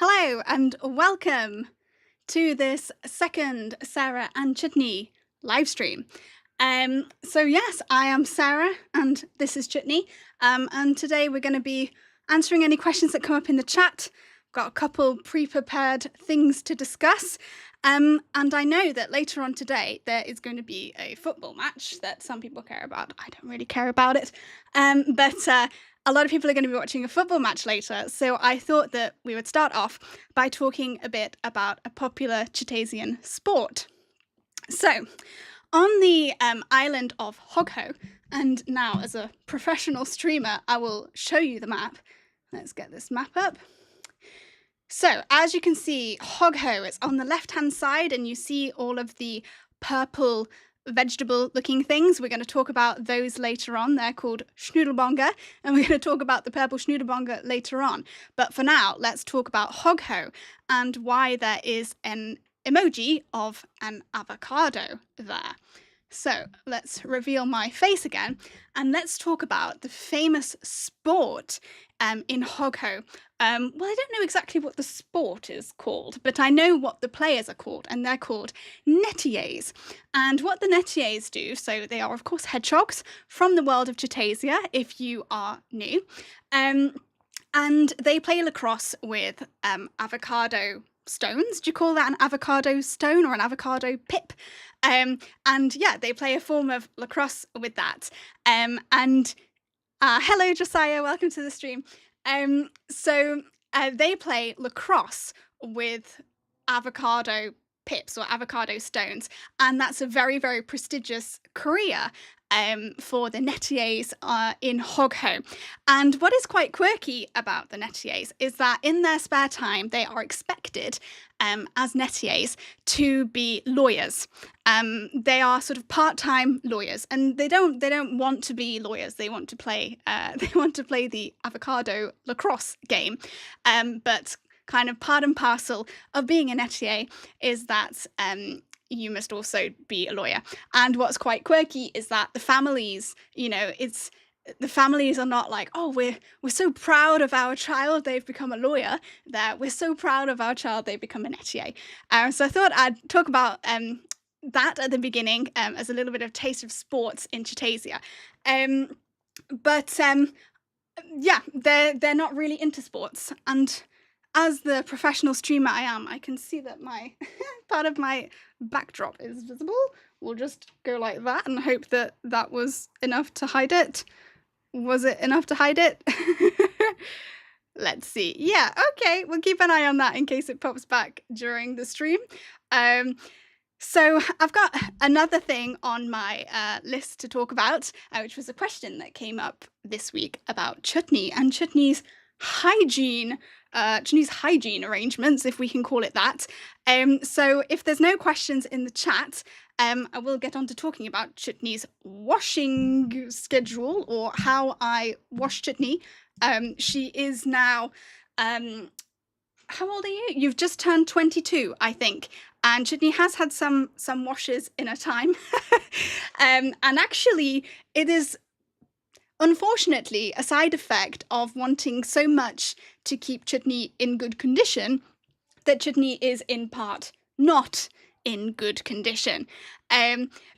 Hello and welcome to this second Sarah and Chutney live stream. Yes, I am Sarah and this is Chutney. And today we're going to be answering any questions that come up in the chat. Got a couple pre-prepared things to discuss. And I know that later on today there is going to be a football match that some people care about. I don't really care about it. But a lot of people are going to be watching a football match later, so I thought that we would start off by talking a bit about a popular Chutasian sport. So, on the island of Hogho, and now as a professional streamer, I will show you the map. Let's get this map up. So, as you can see, Hogho is on the left-hand side, and you see all of the purple vegetable-looking things. We're going to talk about those later on. They're called Schnoodlebonga, and we're going to talk about the purple Schnoodlebonga later on. But for now, let's talk about Hogho and why there is an emoji of an avocado there. So let's reveal my face again, and let's talk about the famous sport in Hogho. Well, I don't know exactly what the sport is called, but I know what the players are called, and they're called nettiers. And what the nettiers do, so they are, of course, hedgehogs from the world of Chutasia, if you are new. And they play lacrosse with avocado stones. Do you call that an avocado stone or an avocado pip? And yeah, they play a form of lacrosse with that. Hello, Josiah, welcome to the stream. They play lacrosse with avocado pips or avocado stones, and that's a very, very prestigious career for the nettiers in Hogho. And what is quite quirky about the nettiers is that in their spare time they are expected as nettiers to be lawyers. They are sort of part-time lawyers, and they don't want to be lawyers. They want to play the avocado lacrosse game. But kind of part and parcel of being a nettier is that you must also be a lawyer. And what's quite quirky is that the families, the families are not like, oh, we're so proud of our child, they've become a lawyer. We're so proud of our child, they've become a nettier. So I thought I'd talk about that at the beginning as a little bit of taste of sports in Chutasia. Yeah, they're not really into sports. And as the professional streamer I am, I can see that my part of my backdrop is visible. We'll just go like that and hope that that was enough to hide it. Was it enough to hide it? Let's see. Yeah, okay, we'll keep an eye on that in case it pops back during the stream. So I've got another thing on my list to talk about, which was a question that came up this week about Chutney and Chutney's hygiene arrangements, if we can call it that. So if there's no questions in the chat, I will get on to talking about Chutney's washing schedule, or how I wash Chutney. She is now, how old are you? You've just turned 22, I think. And Chutney has had some washes in her time. And actually, it is unfortunately a side effect of wanting so much to keep Chutney in good condition that Chutney is in part not in good condition.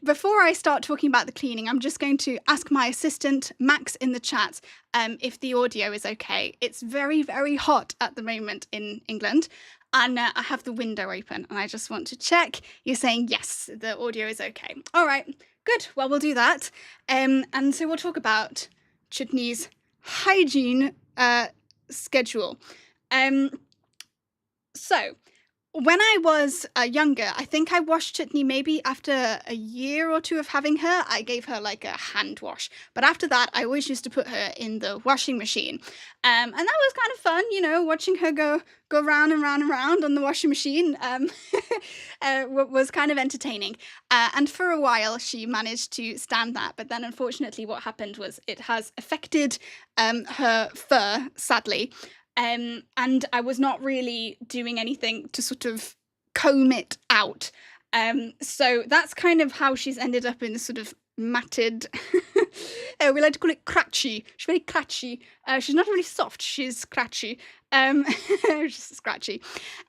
Before I start talking about the cleaning, I'm just going to ask my assistant Max in the chat if the audio is okay. It's very, very hot at the moment in England, and I have the window open, and I just want to check. You're saying yes, the audio is okay. All right, good. Well, we'll do that. And so we'll talk about Chutney's hygiene schedule. So when I was younger, I think I washed Chutney maybe after a year or two of having her. I gave her like a hand wash. But after that, I always used to put her in the washing machine. And that was kind of fun, watching her go round and round and round on the washing machine was kind of entertaining. And for a while, she managed to stand that. But then unfortunately, what happened was it has affected her fur, sadly. And I was not really doing anything to sort of comb it out. So that's kind of how she's ended up in this sort of matted. We like to call it cratchy. She's very cratchy. She's not really soft. She's cratchy. She's scratchy.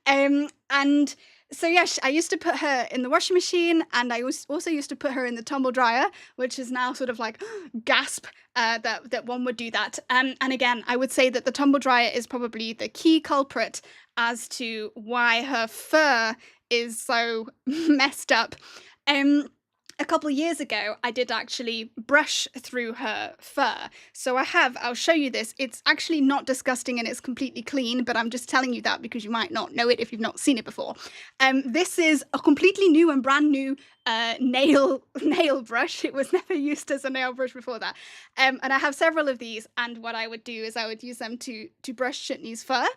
And so yeah, I used to put her in the washing machine, and I also used to put her in the tumble dryer, which is now sort of like gasp that one would do that. And again, I would say that the tumble dryer is probably the key culprit as to why her fur is so messed up. A couple of years ago, I did actually brush through her fur. So I'll show you this. It's actually not disgusting and it's completely clean, but I'm just telling you that because you might not know it if you've not seen it before. This is a completely new and brand new nail brush. It was never used as a nail brush before that. And I have several of these, and what I would do is I would use them to brush Chutney's fur,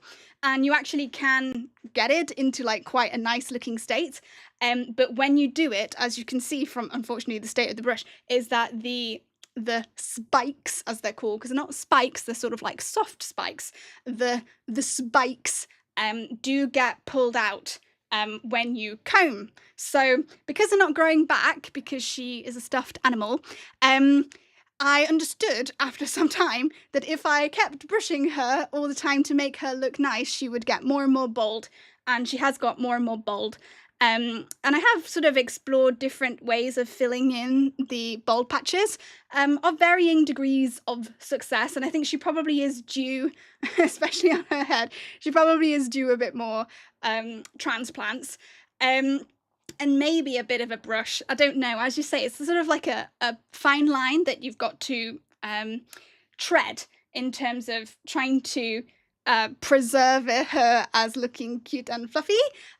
and you actually can get it into like quite a nice looking state. But when you do it, as you can see from, unfortunately, the state of the brush, is that the spikes, as they're called, because they're not spikes, they're sort of like soft spikes. The spikes do get pulled out when you comb. So because they're not growing back, because she is a stuffed animal, I understood after some time that if I kept brushing her all the time to make her look nice, she would get more and more bald, and she has got more and more bald. And I have sort of explored different ways of filling in the bald patches of varying degrees of success, and I think she probably is due, especially on her head, she probably is due a bit more transplants. And maybe a bit of a brush. I don't know. As you say, it's sort of like a fine line that you've got to tread in terms of trying to preserve her as looking cute and fluffy,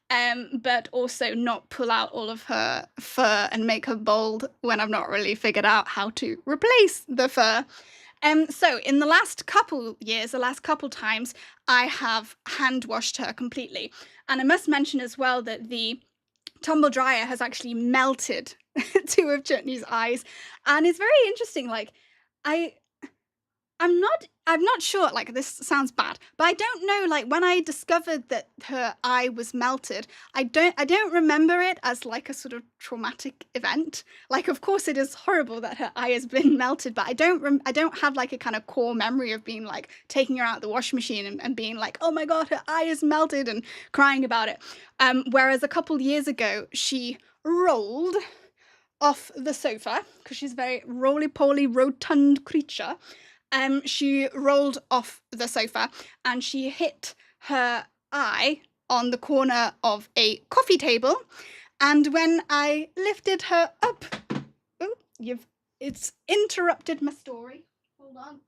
but also not pull out all of her fur and make her bald when I've not really figured out how to replace the fur. So in the last couple years, the last couple times, I have hand washed her completely. And I must mention as well that the tumble dryer has actually melted two of Chutney's eyes, and it's very interesting. Like, I'm not sure, like, this sounds bad, but I don't know, like, when I discovered that her eye was melted, I don't remember it as like a sort of traumatic event. Like, of course it is horrible that her eye has been melted, but I don't have like a kind of core memory of being like taking her out of the washing machine and being like, oh my god, her eye is melted, and crying about it. Whereas a couple years ago, she rolled off the sofa, because she's a very roly-poly, rotund creature. She rolled off the sofa and she hit her eye on the corner of a coffee table. And when I lifted her up, it's interrupted my story. Hold on.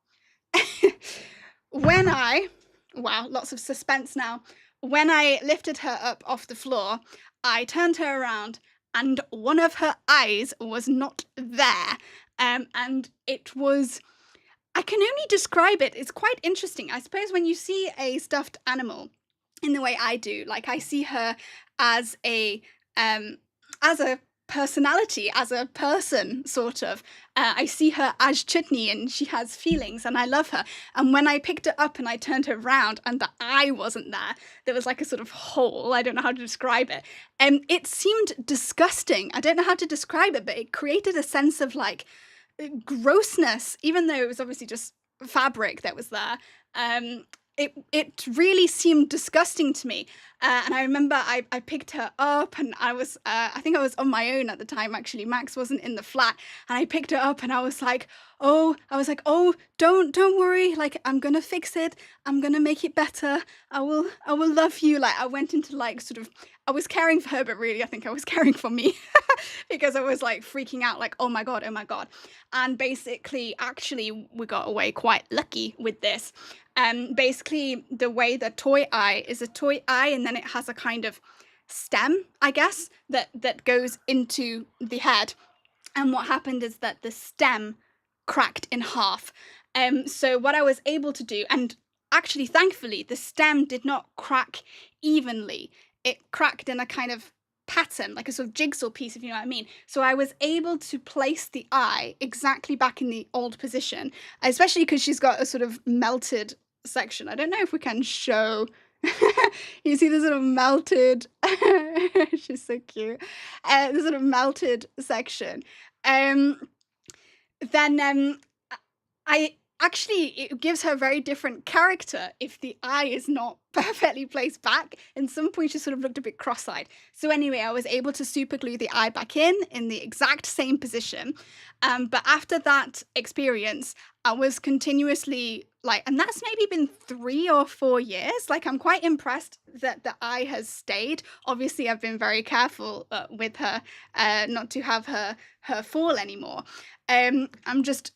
Wow, lots of suspense now. When I lifted her up off the floor, I turned her around and one of her eyes was not there. And it was, I can only describe it. It's quite interesting. I suppose when you see a stuffed animal in the way I do, like I see her as a personality, as a person, sort of. I see her as Chutney, and she has feelings, and I love her. And when I picked her up and I turned her around and the eye wasn't there, there was like a sort of hole. I don't know how to describe it. And it seemed disgusting. I don't know how to describe it, but it created a sense of like grossness, even though it was obviously just fabric that was there. It really seemed disgusting to me. And I remember I picked her up, and I think I was on my own at the time, actually. Max wasn't in the flat, and I picked her up and I was like, oh, don't worry, like, I'm gonna fix it. I'm gonna make it better. I will love you. Like, I went into like sort of, I was caring for her, but really I think I was caring for me because I was like freaking out, like, oh my god. And basically, actually, we got away quite lucky with this. Basically, the way the toy eye is a toy eye, and then it has a kind of stem, I guess, that goes into the head. And what happened is that the stem cracked in half. So what I was able to do, and actually, thankfully, the stem did not crack evenly. It cracked in a kind of pattern, like a sort of jigsaw piece, if you know what I mean. So I was able to place the eye exactly back in the old position, especially because she's got a sort of melted section. I don't know if we can show. You see the sort of melted, she's so cute, the sort of melted section. then I actually, it gives her a very different character if the eye is not perfectly placed back. And some point she sort of looked a bit cross-eyed. So anyway, I was able to super glue the eye back in the exact same position. But after that experience, I was continuously like, and that's maybe been 3 or 4 years. Like, I'm quite impressed that the eye has stayed. Obviously, I've been very careful with her, not to have her fall anymore. I'm just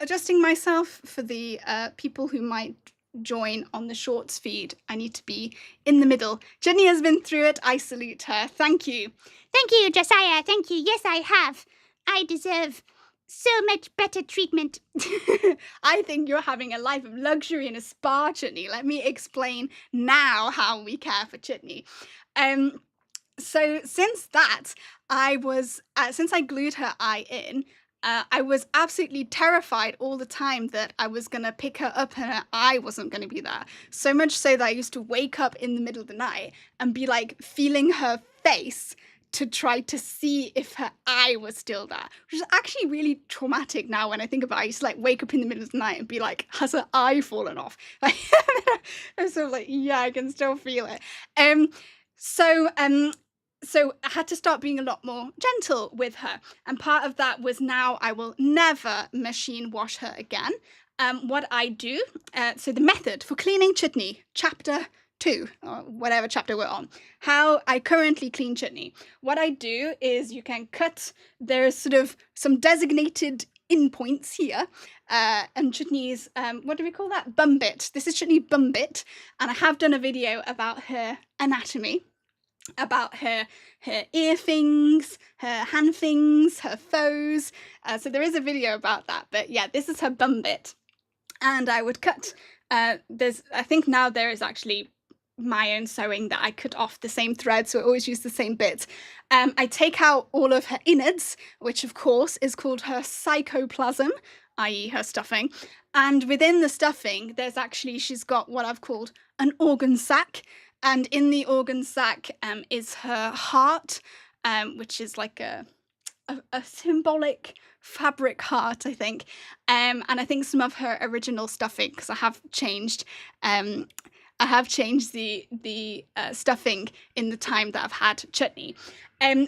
adjusting myself for the people who might join on the shorts feed. I need to be in the middle. Chutney has been through it. I salute her. Thank you. Thank you, Josiah. Thank you. Yes, I have. I deserve so much better treatment. I think you're having a life of luxury in a spa, Chutney. Let me explain now how we care for Chutney. So since that, since I glued her eye in, I was absolutely terrified all the time that I was going to pick her up and her eye wasn't going to be there. So much so that I used to wake up in the middle of the night and be like feeling her face to try to see if her eye was still there, which is actually really traumatic now when I think about it. I used to like wake up in the middle of the night and be like, has her eye fallen off? I'm sort of like, yeah, I can still feel it. So I had to start being a lot more gentle with her. And part of that was now I will never machine wash her again. What I do, so the method for cleaning Chutney, chapter 2, or whatever chapter we're on, how I currently clean Chutney. What I do is you can cut, there's sort of some designated in points here, and Chutney's, what do we call that? Bum bit. This is Chutney bum bit, and I have done a video about her anatomy, about her ear things, her hand things, her foes. So there is a video about that. But yeah, this is her bum bit. And I would cut, I think now there is actually my own sewing that I cut off the same thread, so I always use the same bit. I take out all of her innards, which of course is called her psychoplasm, i.e. her stuffing. And within the stuffing, she's got what I've called an organ sac. And in the organ sac is her heart, which is like a symbolic fabric heart, I think. And I think some of her original stuffing, because I have changed the stuffing in the time that I've had Chutney.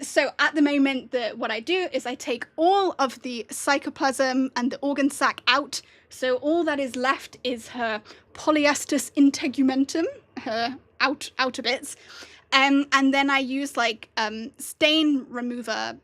So at the moment, what I do is I take all of the psychoplasm and the organ sac out. So all that is left is her polyestus integumentum, her outer bits. And then I use like stain remover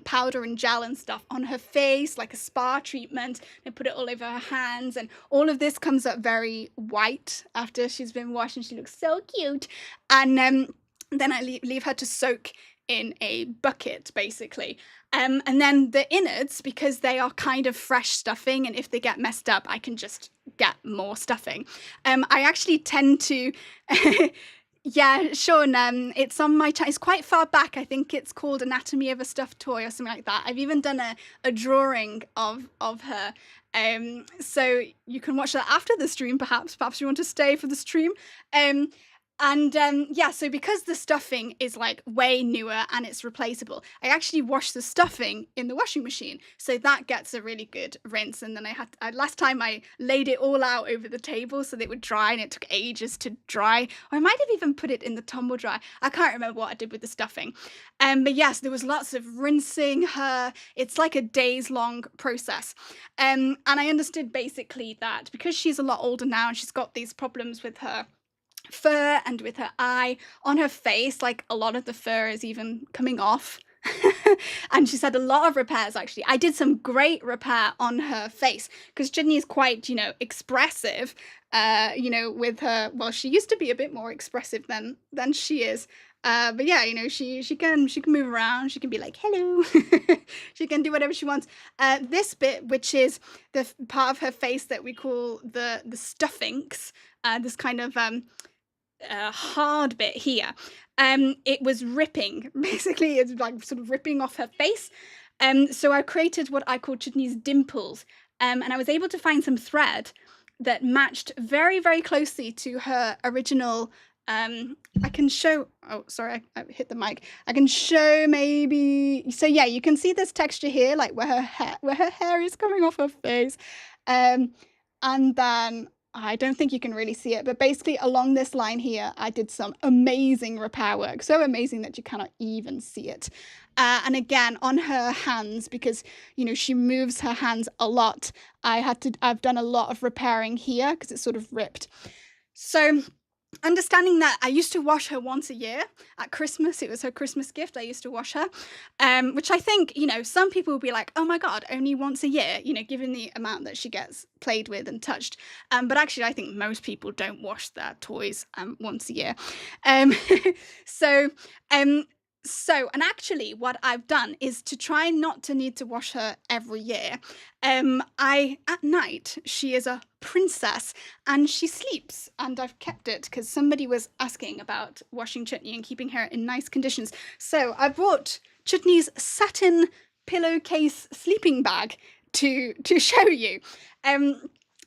powder and gel and stuff on her face, like a spa treatment. I put it all over her hands, and all of this comes up very white after she's been washed, and she looks so cute. And then I leave her to soak in a bucket, basically. And then the innards, because they are kind of fresh stuffing, and if they get messed up, I can just get more stuffing. I actually tend to... Yeah, Sean, it's on my channel. It's quite far back. I think it's called Anatomy of a Stuffed Toy or something like that. I've even done a drawing of her. So you can watch that after the stream, perhaps. Perhaps you want to stay for the stream. Yeah, so because the stuffing is like way newer and it's replaceable, I actually wash the stuffing in the washing machine. So that gets a really good rinse. And then last time I laid it all out over the table so that it would dry, and it took ages to dry. Or I might have even put it in the tumble dryer. I can't remember what I did with the stuffing. But yes, there was lots of rinsing her. It's like a days long process. And I understood basically that because she's a lot older now and she's got these problems with her fur and with her eye, on her face, like a lot of the fur is even coming off. And she's had a lot of repairs, actually. I did some great repair on her face because Chutney is quite, expressive, with her. Well, she used to be a bit more expressive than she is. But yeah, she can move around. She can be like, hello. She can do whatever she wants. This bit, which is the part of her face that we call the stuffings, this kind of hard bit here, it was ripping. Basically, it's like sort of ripping off her face. So I created what I call Chutney's dimples, and I was able to find some thread that matched very, very closely to her original I can show, oh, sorry, I hit the mic. I can show maybe, so yeah, you can see this texture here, like where her hair is coming off her face. And then, I don't think you can really see it, but basically along this line here, I did some amazing repair work. So amazing that you cannot even see it. And again, on her hands, because, you know, she moves her hands a lot, I've done a lot of repairing here because it's sort of ripped. So understanding that I used to wash her once a year at Christmas, it was her Christmas gift, I used to wash her, which I think, you know, some people will be like, oh my God, only once a year, you know, given the amount that she gets played with and touched. But actually, I think most people don't wash their toys once a year. And actually what I've done is to try not to need to wash her every year. At night, she is a princess and she sleeps, and I've kept it because somebody was asking about washing Chutney and keeping her in nice conditions. So I brought Chutney's satin pillowcase sleeping bag to show you.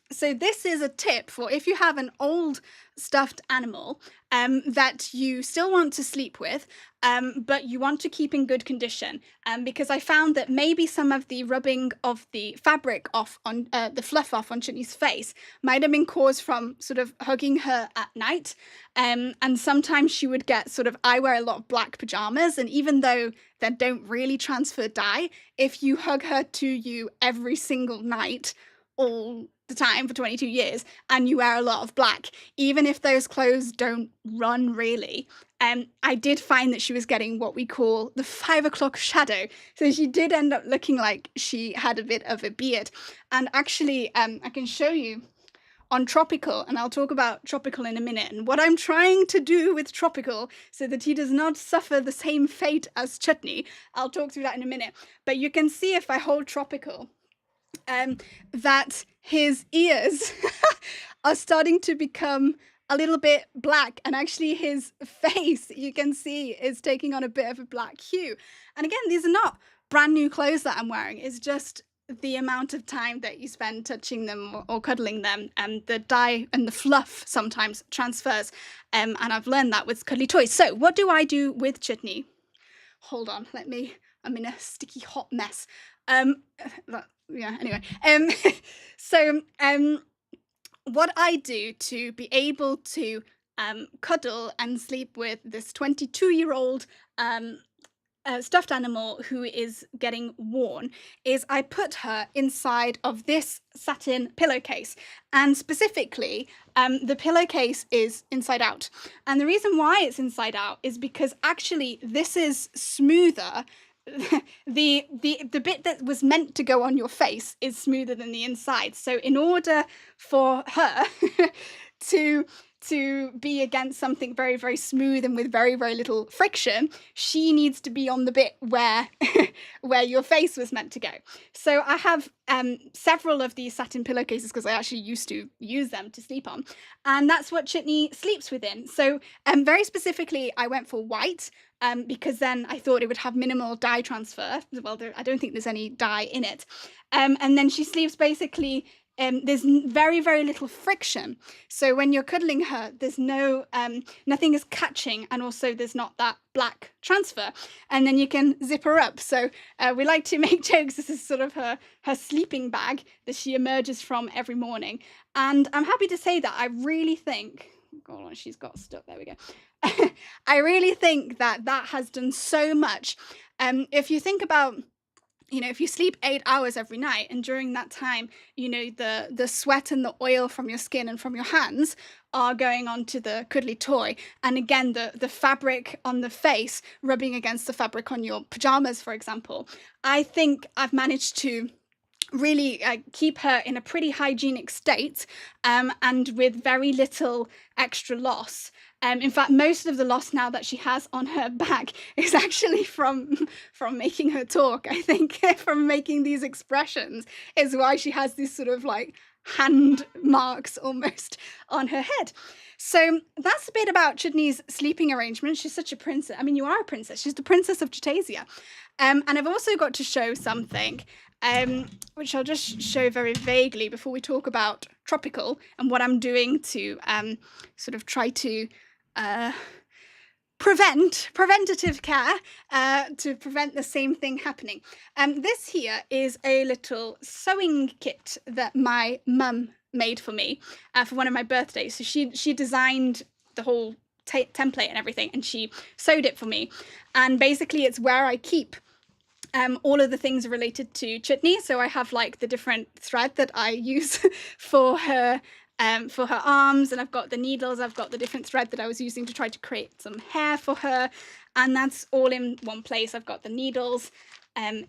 So this is a tip for if you have an old stuffed animal that you still want to sleep with, but you want to keep in good condition, because I found that maybe some of the rubbing of the fabric off on the fluff off on Chutney's face might have been caused from sort of hugging her at night, and sometimes she would get sort of, I wear a lot of black pajamas, and even though they don't really transfer dye, if you hug her to you every single night, all the time for 22 years, and you wear a lot of black, even if those clothes don't run really, I did find that she was getting what we call the 5 o'clock shadow. So she did end up looking like she had a bit of a beard. And actually, I can show you on Tropickle, and I'll talk about Tropickle in a minute, and what I'm trying to do with Tropickle so that he does not suffer the same fate as Chutney. I'll talk through that in a minute. But you can see if I hold Tropickle, that his ears are starting to become a little bit black, and actually his face, you can see, is taking on a bit of a black hue. And again, these are not brand new clothes that I'm wearing, it's just the amount of time that you spend touching them or cuddling them, and the dye and the fluff sometimes transfers, and I've learned that with cuddly toys. So what do I do with Chutney? Hold on, I'm in a sticky hot mess. Anyway, what I do to be able to cuddle and sleep with this 22-year-old stuffed animal who is getting worn is I put her inside of this satin pillowcase, and specifically the pillowcase is inside out, and the reason why it's inside out is because actually this is smoother. The bit that was meant to go on your face is smoother than the inside. So in order for her to be against something very, very smooth and with very, very little friction, she needs to be on the bit where where your face was meant to go. So I have several of these satin pillowcases because I actually used to use them to sleep on, and that's what Chutney sleeps within. So very specifically, I went for white, because then I thought it would have minimal dye transfer. Well, I don't think there's any dye in it. And then she sleeps basically, there's very, very little friction. So when you're cuddling her, there's nothing is catching, and also there's not that black transfer. And then you can zip her up. So we like to make jokes. This is sort of her sleeping bag that she emerges from every morning. And I'm happy to say that I really think, oh, she's got stuck. There we go. I really think that has done so much. If you think about, you know, if you sleep 8 hours every night, and during that time, you know, the sweat and the oil from your skin and from your hands are going onto the cuddly toy, and again the fabric on the face rubbing against the fabric on your pajamas, for example, I think I've managed to really keep her in a pretty hygienic state, and with very little extra loss. In fact, most of the loss now that she has on her back is actually from making her talk. I think from making these expressions is why she has these sort of like hand marks almost on her head. So that's a bit about Chutney's sleeping arrangement. She's such a princess. I mean, you are a princess. She's the princess of Chutasia. And I've also got to show something, which I'll just show very vaguely before we talk about Tropickle and what I'm doing to sort of try to preventative care to prevent the same thing happening. This here is a little sewing kit that my mum made for me for one of my birthdays. So she designed the whole template and everything, and she sewed it for me. And basically it's where I keep all of the things related to Chutney. So I have like the different thread that I use for her arms, and I've got the needles, I've got the different thread that I was using to try to create some hair for her, and that's all in one place. I've got the needles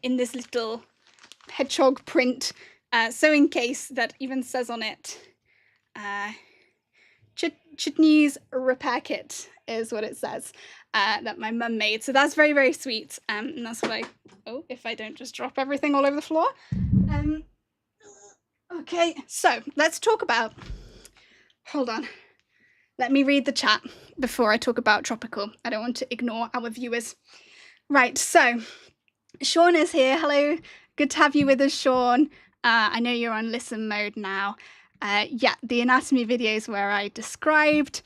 in this little hedgehog print sewing case that even says on it, Chutney's repair kit is what it says, that my mum made. So that's very, very sweet, and that's what if I don't just drop everything all over the floor. Okay, so let's talk about, hold on, let me read the chat before I talk about Tropickle. I don't want to ignore our viewers. Right, so Sean is here. Hello, good to have you with us, Sean. I know you're on listen mode now. Yeah, the anatomy videos where I described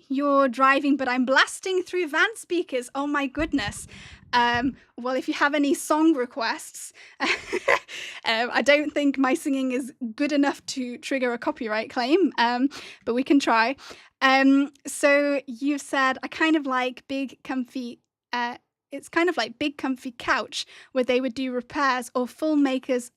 you're driving, but I'm blasting through van speakers. Oh my goodness. Well, if you have any song requests, I don't think my singing is good enough to trigger a copyright claim, but we can try. So you've said, I kind of like big comfy, it's kind of like big comfy couch where they would do repairs or full makeovers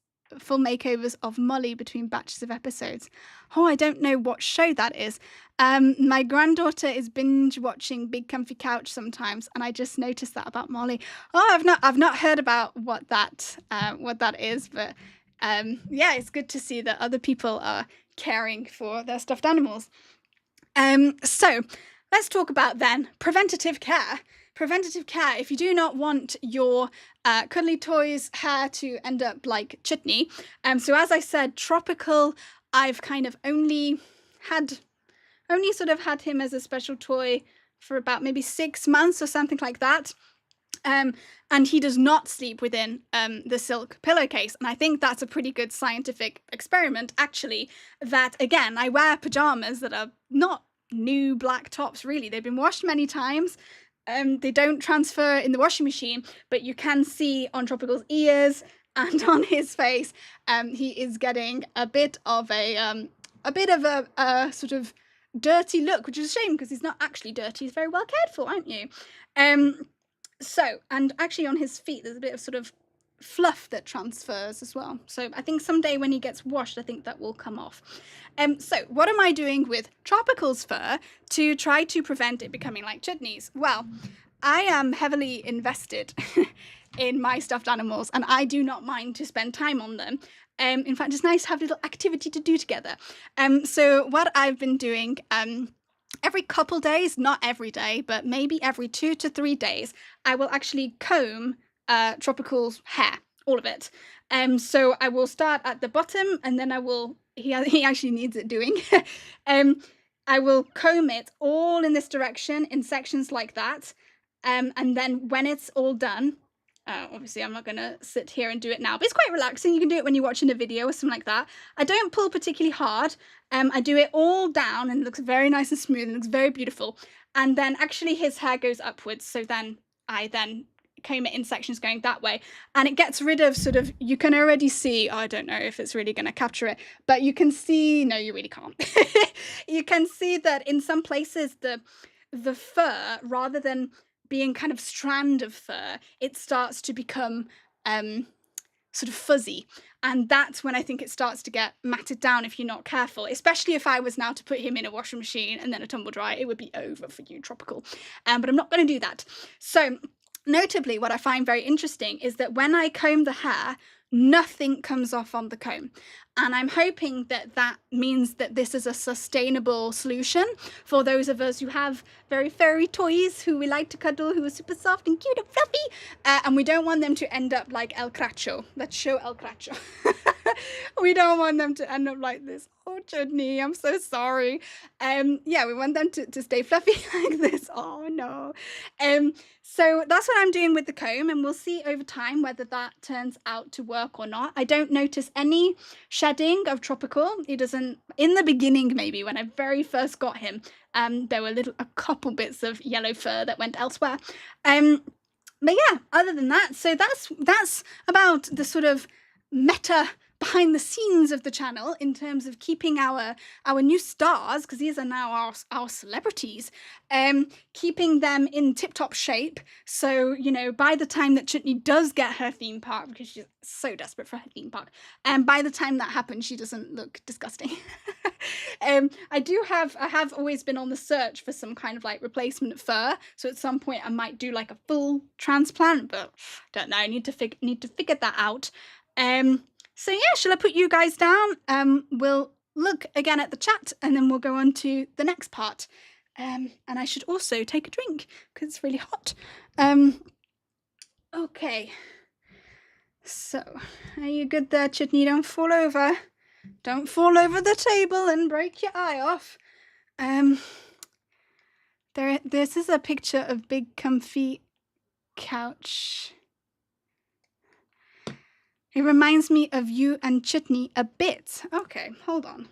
of Molly between batches of episodes. Oh, I don't know what show that is. My granddaughter is binge watching Big Comfy Couch sometimes, and I just noticed that about Molly. Oh, I've not heard about what that is, but yeah, it's good to see that other people are caring for their stuffed animals. So let's talk about then preventative care. Preventative care, if you do not want your cuddly toys hair to end up like Chutney. So as I said, Tropickle, I've kind of only sort of had him as a special toy for about maybe 6 months or something like that. And he does not sleep within the silk pillowcase. And I think that's a pretty good scientific experiment, actually, that, again, I wear pajamas that are not new black tops, really. They've been washed many times. They don't transfer in the washing machine, but you can see on Tropickle's ears and on his face, he is getting a bit of a sort of dirty look, which is a shame because he's not actually dirty. He's very well cared for, aren't you? So, and actually on his feet, there's a bit of sort of fluff that transfers as well. So I think someday when he gets washed, I think that will come off. So what am I doing with Tropickle's fur to try to prevent it becoming like Chutney's? Well, I am heavily invested in my stuffed animals, and I do not mind to spend time on them. In fact, it's nice to have a little activity to do together. So what I've been doing, every couple days, not every day, but maybe every 2 to 3 days, I will actually comb Tropickle's hair, all of it. So I will start at the bottom, and then I will, he actually needs it doing. I will comb it all in this direction in sections like that. And then when it's all done, obviously I'm not going to sit here and do it now, but it's quite relaxing. You can do it when you're watching a video or something like that. I don't pull particularly hard. I do it all down, and it looks very nice and smooth and looks very beautiful. And then actually his hair goes upwards, so then I comb it in sections going that way, and it gets rid of sort of, you can already see, I don't know if it's really going to capture it, but you can see, no, you really can't. You can see that in some places the fur, rather than being kind of strand of fur, it starts to become sort of fuzzy, and that's when I think it starts to get matted down if you're not careful. Especially if I was now to put him in a washing machine and then a tumble dryer, it would be over for you, Tropickle. But I'm not going to do that. So notably, what I find very interesting is that when I comb the hair, nothing comes off on the comb. And I'm hoping that that means that this is a sustainable solution for those of us who have very furry toys who we like to cuddle, who are super soft and cute and fluffy. And we don't want them to end up like El Cracho. Let's show El Cracho. We don't want them to end up like this. Oh, Chutney, I'm so sorry. Yeah, we want them to stay fluffy like this. Oh, no. So that's what I'm doing with the comb, and we'll see over time whether that turns out to work or not. I don't notice any shedding of Tropickle. He doesn't, in the beginning maybe, when I very first got him, There were a couple bits of yellow fur that went elsewhere. But yeah, other than that, so that's about the sort of meta behind the scenes of the channel in terms of keeping our new stars, because these are now our celebrities, keeping them in tip-top shape. So, you know, by the time that Chutney does get her theme park, because she's so desperate for her theme park, and by the time that happens, she doesn't look disgusting. I have always been on the search for some kind of like replacement fur. So at some point I might do like a full transplant, but don't know. I need to figure that out. So yeah, shall I put you guys down? We'll look again at the chat and then we'll go on to the next part. And I should also take a drink because it's really hot. Okay. So, are you good there, Chutney? Don't fall over. Don't fall over the table and break your eye off. This is a picture of big comfy couch. It reminds me of you and Chutney a bit. Okay, hold on.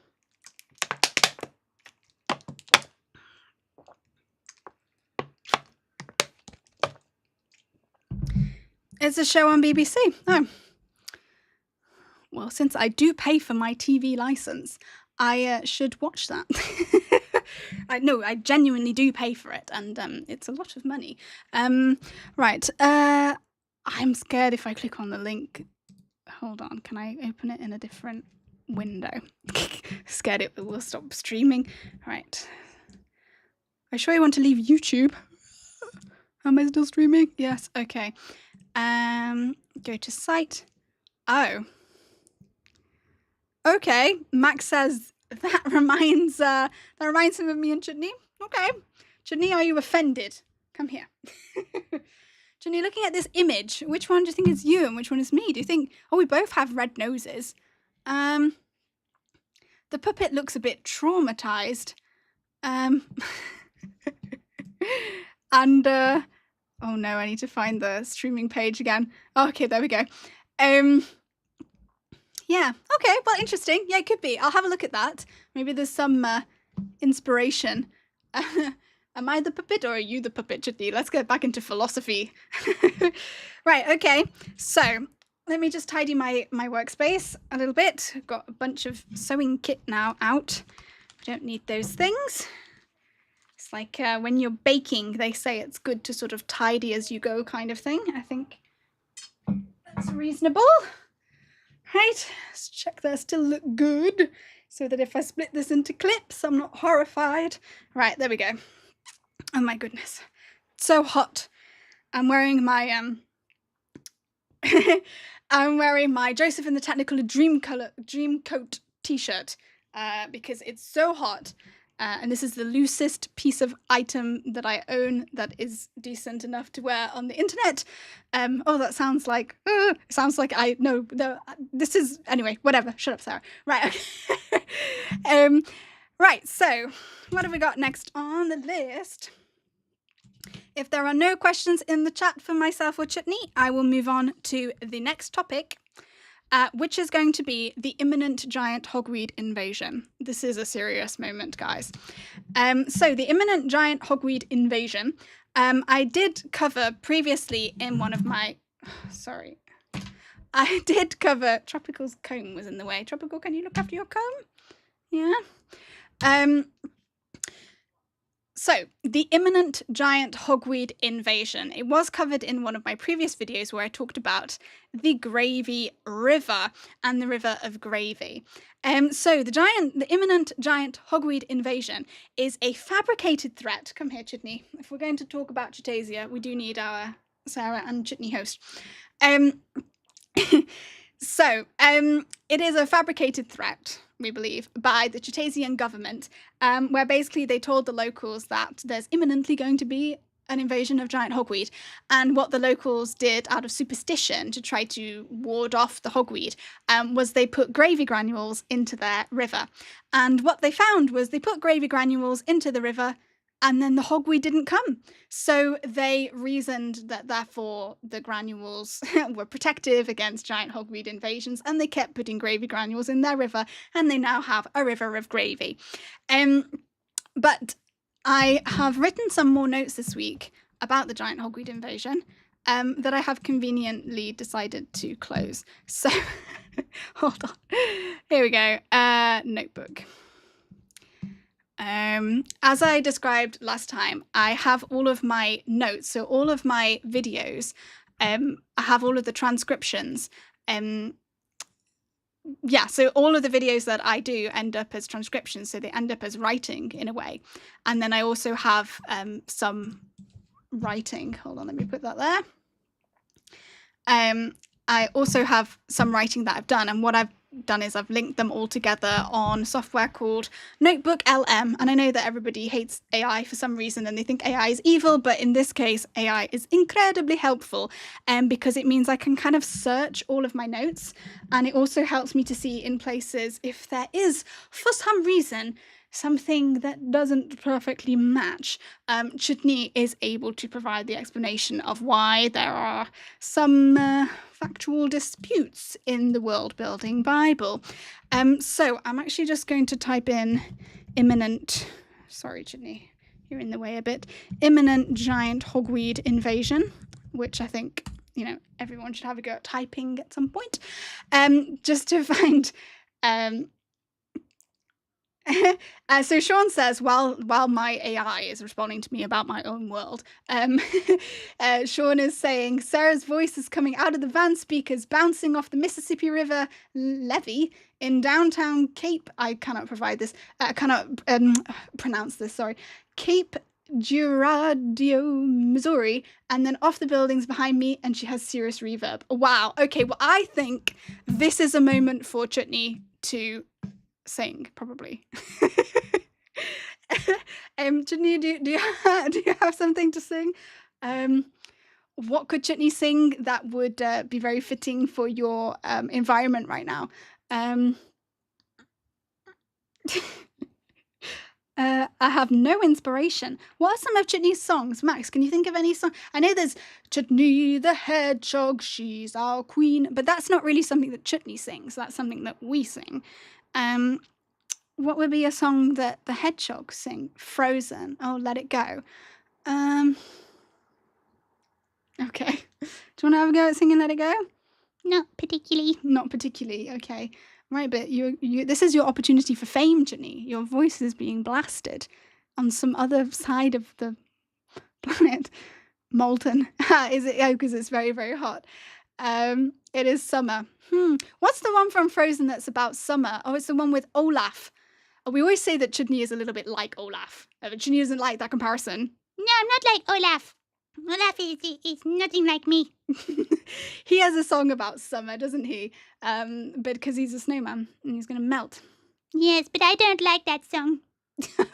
It's a show on BBC. Oh. Well, since I do pay for my TV license, I should watch that. I genuinely do pay for it, and it's a lot of money. Right. I'm scared if I click on the link. Hold on, can I open it in a different window? Scared it will stop streaming. Right. Are you sure you want to leave YouTube? Am I still streaming? Yes, okay. Go to site. Oh. Okay, Max says that reminds him of me and Chutney. Okay. Chutney, are you offended? Come here. Chutney, looking at this image, which one do you think is you and which one is me? Do you think... Oh, we both have red noses. The puppet looks a bit traumatized. And... oh no, I need to find the streaming page again. Oh, okay, there we go. Yeah, okay, well, interesting. Yeah, it could be. I'll have a look at that. Maybe there's some inspiration. Am I the puppet or are you the puppet, Chutney? Let's get back into philosophy. Right, okay. So let me just tidy my workspace a little bit. I've got a bunch of sewing kit now out. We don't need those things. It's like when you're baking, they say it's good to sort of tidy as you go kind of thing. I think that's reasonable. Right, let's check they still look good so that if I split this into clips, I'm not horrified. Right, there we go. Oh my goodness, it's so hot. I'm wearing my Joseph and the Technicolor Dreamcoat t-shirt because it's so hot. And this is the loosest piece of item that I own that is decent enough to wear on the internet. Oh, that sounds like, I know, this is, anyway, whatever, shut up, Sarah. Right, okay. Right, so what have we got next on the list? If there are no questions in the chat for myself or Chutney, I will move on to the next topic, which is going to be the imminent giant hogweed invasion. This is a serious moment, guys. So the imminent giant hogweed invasion, I did cover previously in one of my... Sorry. I did cover... Tropical's comb was in the way. Tropickle, can you look after your comb? Yeah. So, the imminent giant hogweed invasion. It was covered in one of my previous videos where I talked about the Gravy River and the River of Gravy. So, the imminent giant hogweed invasion is a fabricated threat. Come here, Chutney. If we're going to talk about Chutasia, we do need our Sarah and Chutney host. It is a fabricated threat, we believe, by the Chutasian government, where basically they told the locals that there's imminently going to be an invasion of giant hogweed. And what the locals did out of superstition to try to ward off the hogweed was they put gravy granules into their river. And what they found was they put gravy granules into the river and then the hogweed didn't come. So they reasoned that therefore the granules were protective against giant hogweed invasions, and they kept putting gravy granules in their river, and they now have a river of gravy. But I have written some more notes this week about the giant hogweed invasion that I have conveniently decided to close. So, hold on. Here we go. Notebook. As I described last time, I have all of my notes, so all of my videos, I have all of the transcriptions. So all of the videos that I do end up as transcriptions, so they end up as writing in a way. And then I also have some writing. Hold on, let me put that there. I also have some writing that I've done, and what I've done is I've linked them all together on software called Notebook LM. And I know that everybody hates AI for some reason and they think AI is evil, but in this case AI is incredibly helpful because it means I can kind of search all of my notes, and it also helps me to see in places if there is for some reason something that doesn't perfectly match. Chutney is able to provide the explanation of why there are some factual disputes in the Worldbuilding Bible. So I'm actually just going to type in imminent, sorry Chutney, you're in the way a bit, imminent giant hogweed invasion, which I think, you know, everyone should have a go at typing at some point, just to find... So Sean says, while my AI is responding to me about my own world, Sean is saying, Sarah's voice is coming out of the van speakers bouncing off the Mississippi River levee in downtown Cape. I cannot provide this. I cannot pronounce this, sorry. Cape Girardeau, Missouri, and then off the buildings behind me, and she has serious reverb. Wow. Okay, well, I think this is a moment for Chutney to sing, probably. Chutney, do you have something to sing? What could Chutney sing that would be very fitting for your environment right now? I have no inspiration. What are some of Chutney's songs? Max, can you think of any song? I know there's Chutney the Hedgehog, she's our queen, but that's not really something that Chutney sings. That's something that we sing. What would be a song that the hedgehogs sing? Frozen. Oh, Let It Go. Okay. Do you want to have a go at singing Let It Go? Not particularly. Not particularly. Okay. Right, but you this is your opportunity for fame, Chutney. Your voice is being blasted on some other side of the planet. Molten. Is it? Oh, because it's very, very hot. It is summer. What's the one from Frozen that's about summer? Oh, it's the one with Olaf. We always say that Chutney is a little bit like Olaf. But Chutney doesn't like that comparison. No, I'm not like Olaf. Olaf is nothing like me. He has a song about summer, doesn't he? But because he's a snowman and he's going to melt. Yes, but I don't like that song.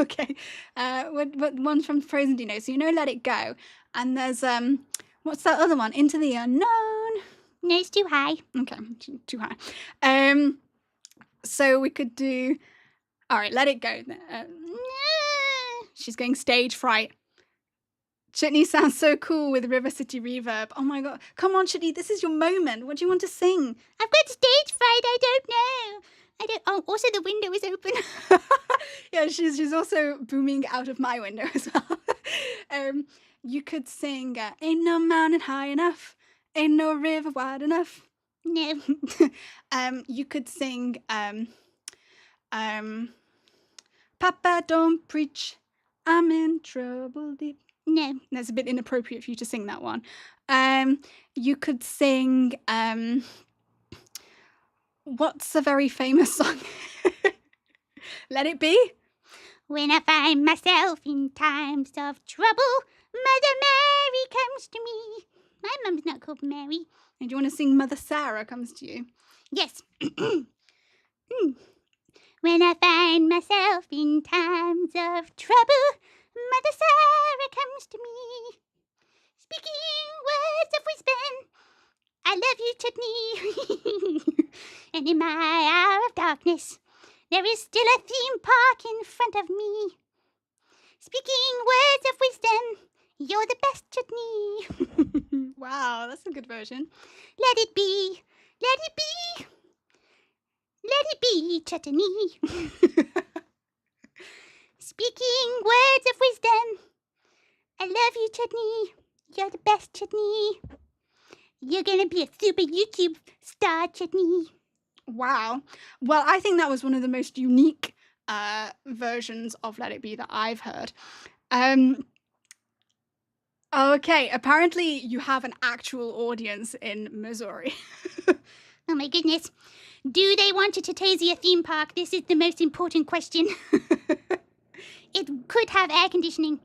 Okay. What ones from Frozen do you know? So you know Let It Go. And there's, what's that other one? Into the Unknown. No, it's too high. Okay, too high. So we could do... All right, Let It Go. She's going stage fright. Chutney sounds so cool with River City reverb. Oh my god. Come on, Chutney, this is your moment. What do you want to sing? I've got stage fright, I don't know. Oh, also the window is open. Yeah, she's also booming out of my window as well. You could sing Ain't No Mountain High Enough, Ain't No River Wide Enough. No. You could sing Papa Don't Preach, I'm in trouble deep. No. That's a bit inappropriate for you to sing that one. You could sing what's a very famous song? Let It Be. When I find myself in times of trouble, Mother Mary comes to me. My mum's not called Mary. And do you want to sing Mother Sarah Comes to You? Yes. When I find myself in times of trouble, Mother Sarah comes to me, speaking words of wisdom. I love you, Chutney. And in my hour of darkness, there is still a theme park in front of me. Speaking words of wisdom, you're the best, Chutney. Wow, that's a good version. Let it be, let it be, let it be, Chutney. Speaking words of wisdom. I love you, Chutney. You're the best, Chutney. You're gonna be a super YouTube star, Chutney. Wow. Well, I think that was one of the most unique versions of Let It Be that I've heard. Okay, apparently you have an actual audience in Missouri. Oh my goodness. Do they want a Chutasia theme park? This is the most important question. It could have air conditioning.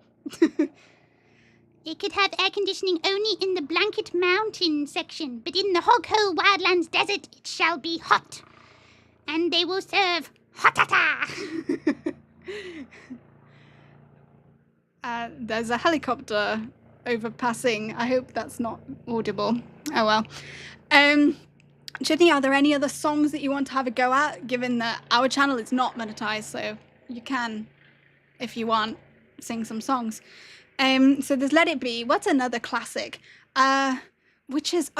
It could have air conditioning only in the Blanket Mountain section, but in the Hogho Wildlands Desert it shall be hot. And they will serve hotata. There's a helicopter overpassing. I hope that's not audible. Oh well. Chutney, are there any other songs that you want to have a go at, given that our channel is not monetized, so you can, if you want, sing some songs. So there's Let It Be. What's another classic? Which is,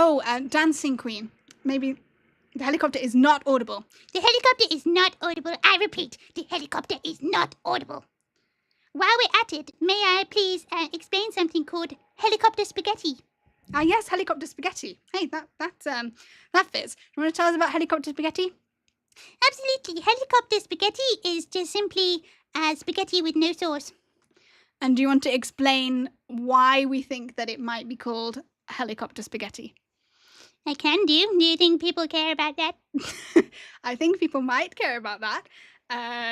Dancing Queen. Maybe the helicopter is not audible. The helicopter is not audible. I repeat, the helicopter is not audible. While we're at it, may I please explain something called helicopter spaghetti? Yes, helicopter spaghetti. Hey, that fits. You want to tell us about helicopter spaghetti? Absolutely. Helicopter spaghetti is just simply spaghetti with no sauce. And do you want to explain why we think that it might be called helicopter spaghetti? I can do. Do you think people care about that? I think people might care about that.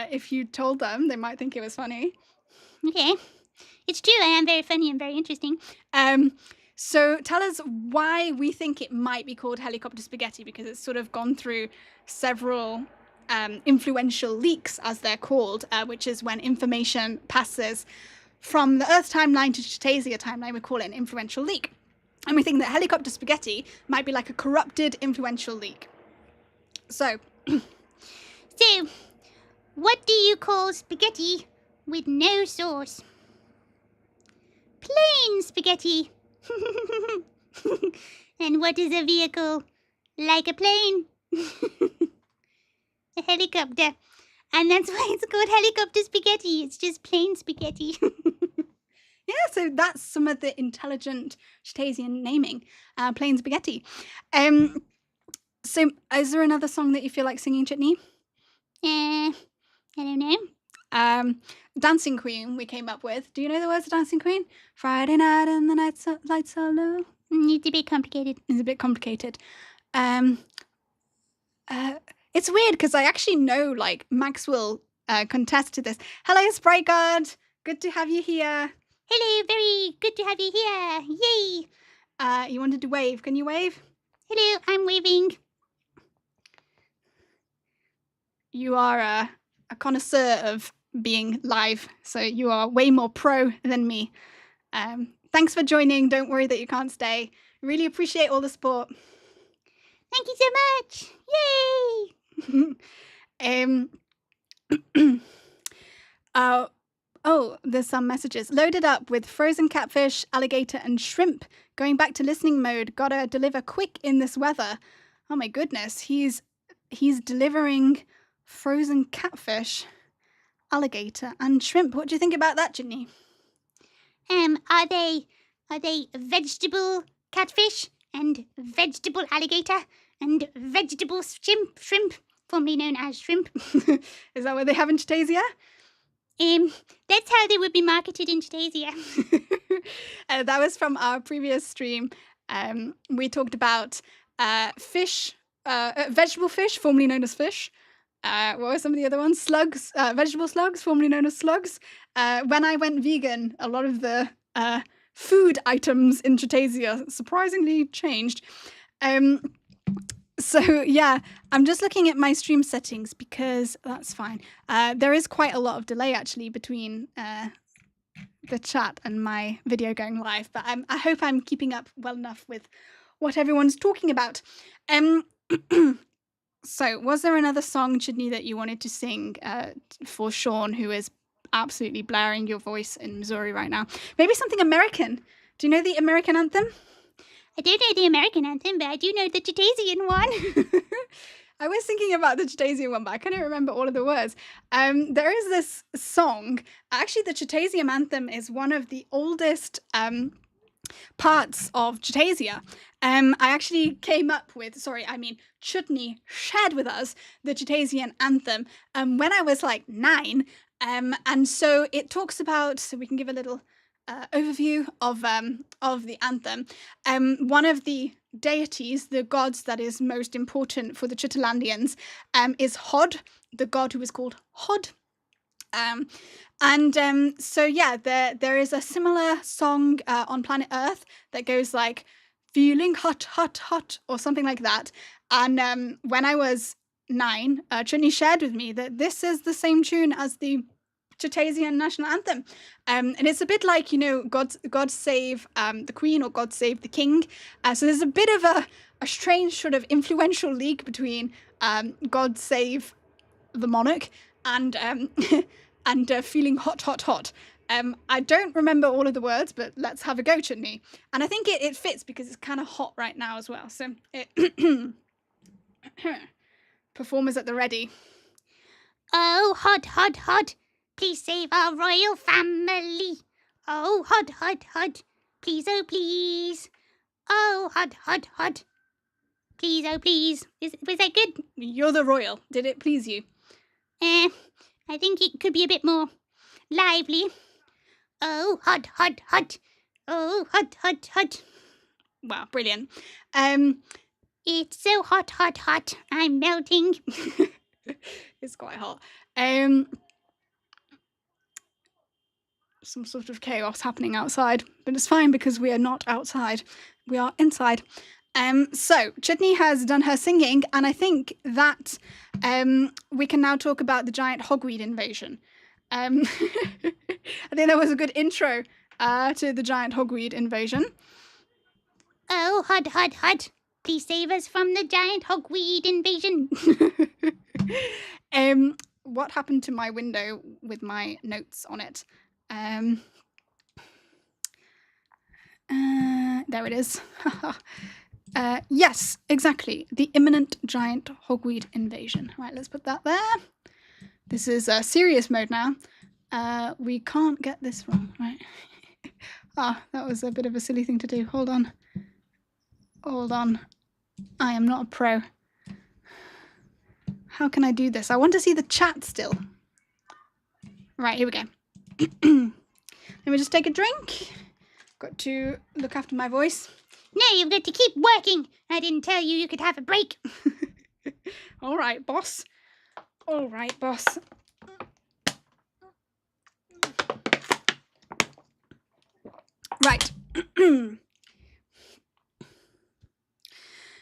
If you told them, they might think it was funny. Okay. It's true. I am very funny and very interesting. So tell us why we think it might be called helicopter spaghetti, because it's sort of gone through several influential leaks, as they're called, which is when information passes from the Earth timeline to Chutasia timeline. We call it an influential leak. And we think that helicopter spaghetti might be like a corrupted influential leak. So, what do you call spaghetti with no sauce? Plain spaghetti. And what is a vehicle like a plane? A helicopter. And that's why it's called helicopter spaghetti. It's just plain spaghetti. Yeah, so that's some of the intelligent Chutasian naming, plain spaghetti. So is there another song that you feel like singing, Chutney? I don't know. Dancing Queen we came up with. Do you know the words of Dancing Queen? Friday night and the lights are low. It's a bit complicated. It's a bit complicated. It's weird because I actually know, like, Max will contest to this. Hello, Sprite God. Good to have you here. Hello, very good to have you here. Yay. You wanted to wave. Can you wave? Hello, I'm waving. You are a connoisseur of being live, so you are way more pro than me. Thanks for joining. Don't worry that you can't stay. Really appreciate all the support. Thank you so much. Yay. There's some messages. Loaded up with frozen catfish, alligator, and shrimp. Going back to listening mode. Gotta deliver quick in this weather. Oh my goodness, he's delivering frozen catfish, alligator, and shrimp. What do you think about that, Chutney? Are they vegetable catfish and vegetable alligator and vegetable shrimp, formerly known as shrimp? Is that what they have in Chutasia? That's how they would be marketed in Chutasia. That was from our previous stream. We talked about fish, vegetable fish, formerly known as fish. What were some of the other ones? Slugs, vegetable slugs, formerly known as slugs. When I went vegan, a lot of the food items in Chutasia surprisingly changed. So yeah, I'm just looking at my stream settings because that's fine. There is quite a lot of delay actually between the chat and my video going live, but I hope I'm keeping up well enough with what everyone's talking about. So was there another song, Chutney, that you wanted to sing for Sean, who is absolutely blaring your voice in Missouri right now? Maybe something American. Do you know the American anthem? I don't know the American anthem, but I do know the Chutasian one. I was thinking about the Chutasian one, but I couldn't remember all of the words. There is this song. Actually, the Chutasian anthem is one of the oldest parts of Chutasia. I actually came up with, Chutney shared with us the Chutasian anthem when I was like 9. And so it talks about, so we can give a little overview of the anthem. One of the deities, the gods that is most important for the Chutalandians, is Hod, the god who is called Hod. So yeah, there is a similar song on planet Earth that goes like, feeling hot, hot, hot, or something like that. And when I was 9, Chutney shared with me that this is the same tune as the Chutasian national anthem. And it's a bit like, God Save the Queen or God Save the King. So there's a bit of a strange sort of influential league between God Save the Monarch and feeling hot, hot, hot. I don't remember all of the words, but let's have a go, Chutney. And I think it fits because it's kind of hot right now as well. So performers at the ready. Oh, hot, hot, hot. Please save our royal family. Oh, hot, hot, hot. Please, oh, please. Oh, hot, hot, hot. Please, oh, please. Was that good? You're the royal. Did it please you? I think it could be a bit more lively. Oh, hot, hot, hot. Oh, hot, hot, hot. Wow, brilliant. It's so hot, hot, hot. I'm melting. It's quite hot. Some sort of chaos happening outside, but it's fine because we are not outside. We are inside. So Chutney has done her singing, and I think that we can now talk about the giant hogweed invasion. I think that was a good intro to the giant hogweed invasion. Oh, hot, hot, hot. Please save us from the giant hogweed invasion. What happened to my window with my notes on it? There it is. Yes, exactly. The imminent giant hogweed invasion. Right, let's put that there. This is serious mode now. We can't get this wrong, right? That was a bit of a silly thing to do. Hold on. I am not a pro. How can I do this? I want to see the chat still. Right, here we go. Let me just take a drink. Got to look after my voice. No, you've got to keep working. I didn't tell you could have a break. All right, boss. Right.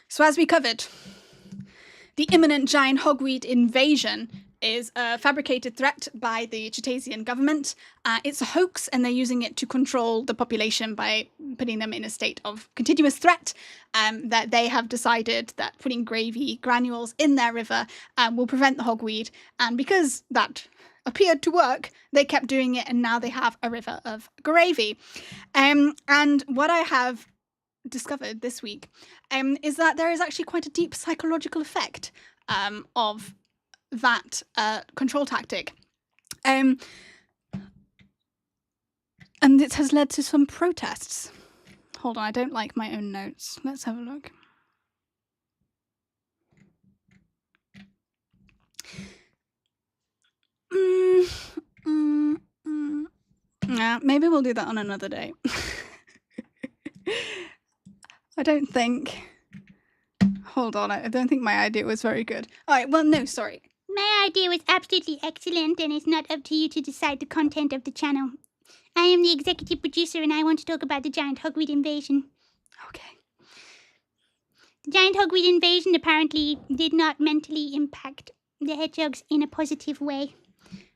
So as we covered, the imminent giant hogweed invasion is a fabricated threat by the Chutasian government. It's a hoax, and they're using it to control the population by putting them in a state of continuous threat, that they have decided that putting gravy granules in their river will prevent the hogweed. And because that appeared to work, they kept doing it, and now they have a river of gravy. And what I have discovered this week is that there is actually quite a deep psychological effect of that control tactic. And it has led to some protests. Hold on, I don't like my own notes. Let's have a look. Yeah, maybe we'll do that on another day. I don't think... Hold on, I don't think my idea was very good. All right, well, no, sorry. My idea was absolutely excellent, and it's not up to you to decide the content of the channel. I am the executive producer, and I want to talk about the giant hogweed invasion. Okay. The giant hogweed invasion apparently did not mentally impact the hedgehogs in a positive way,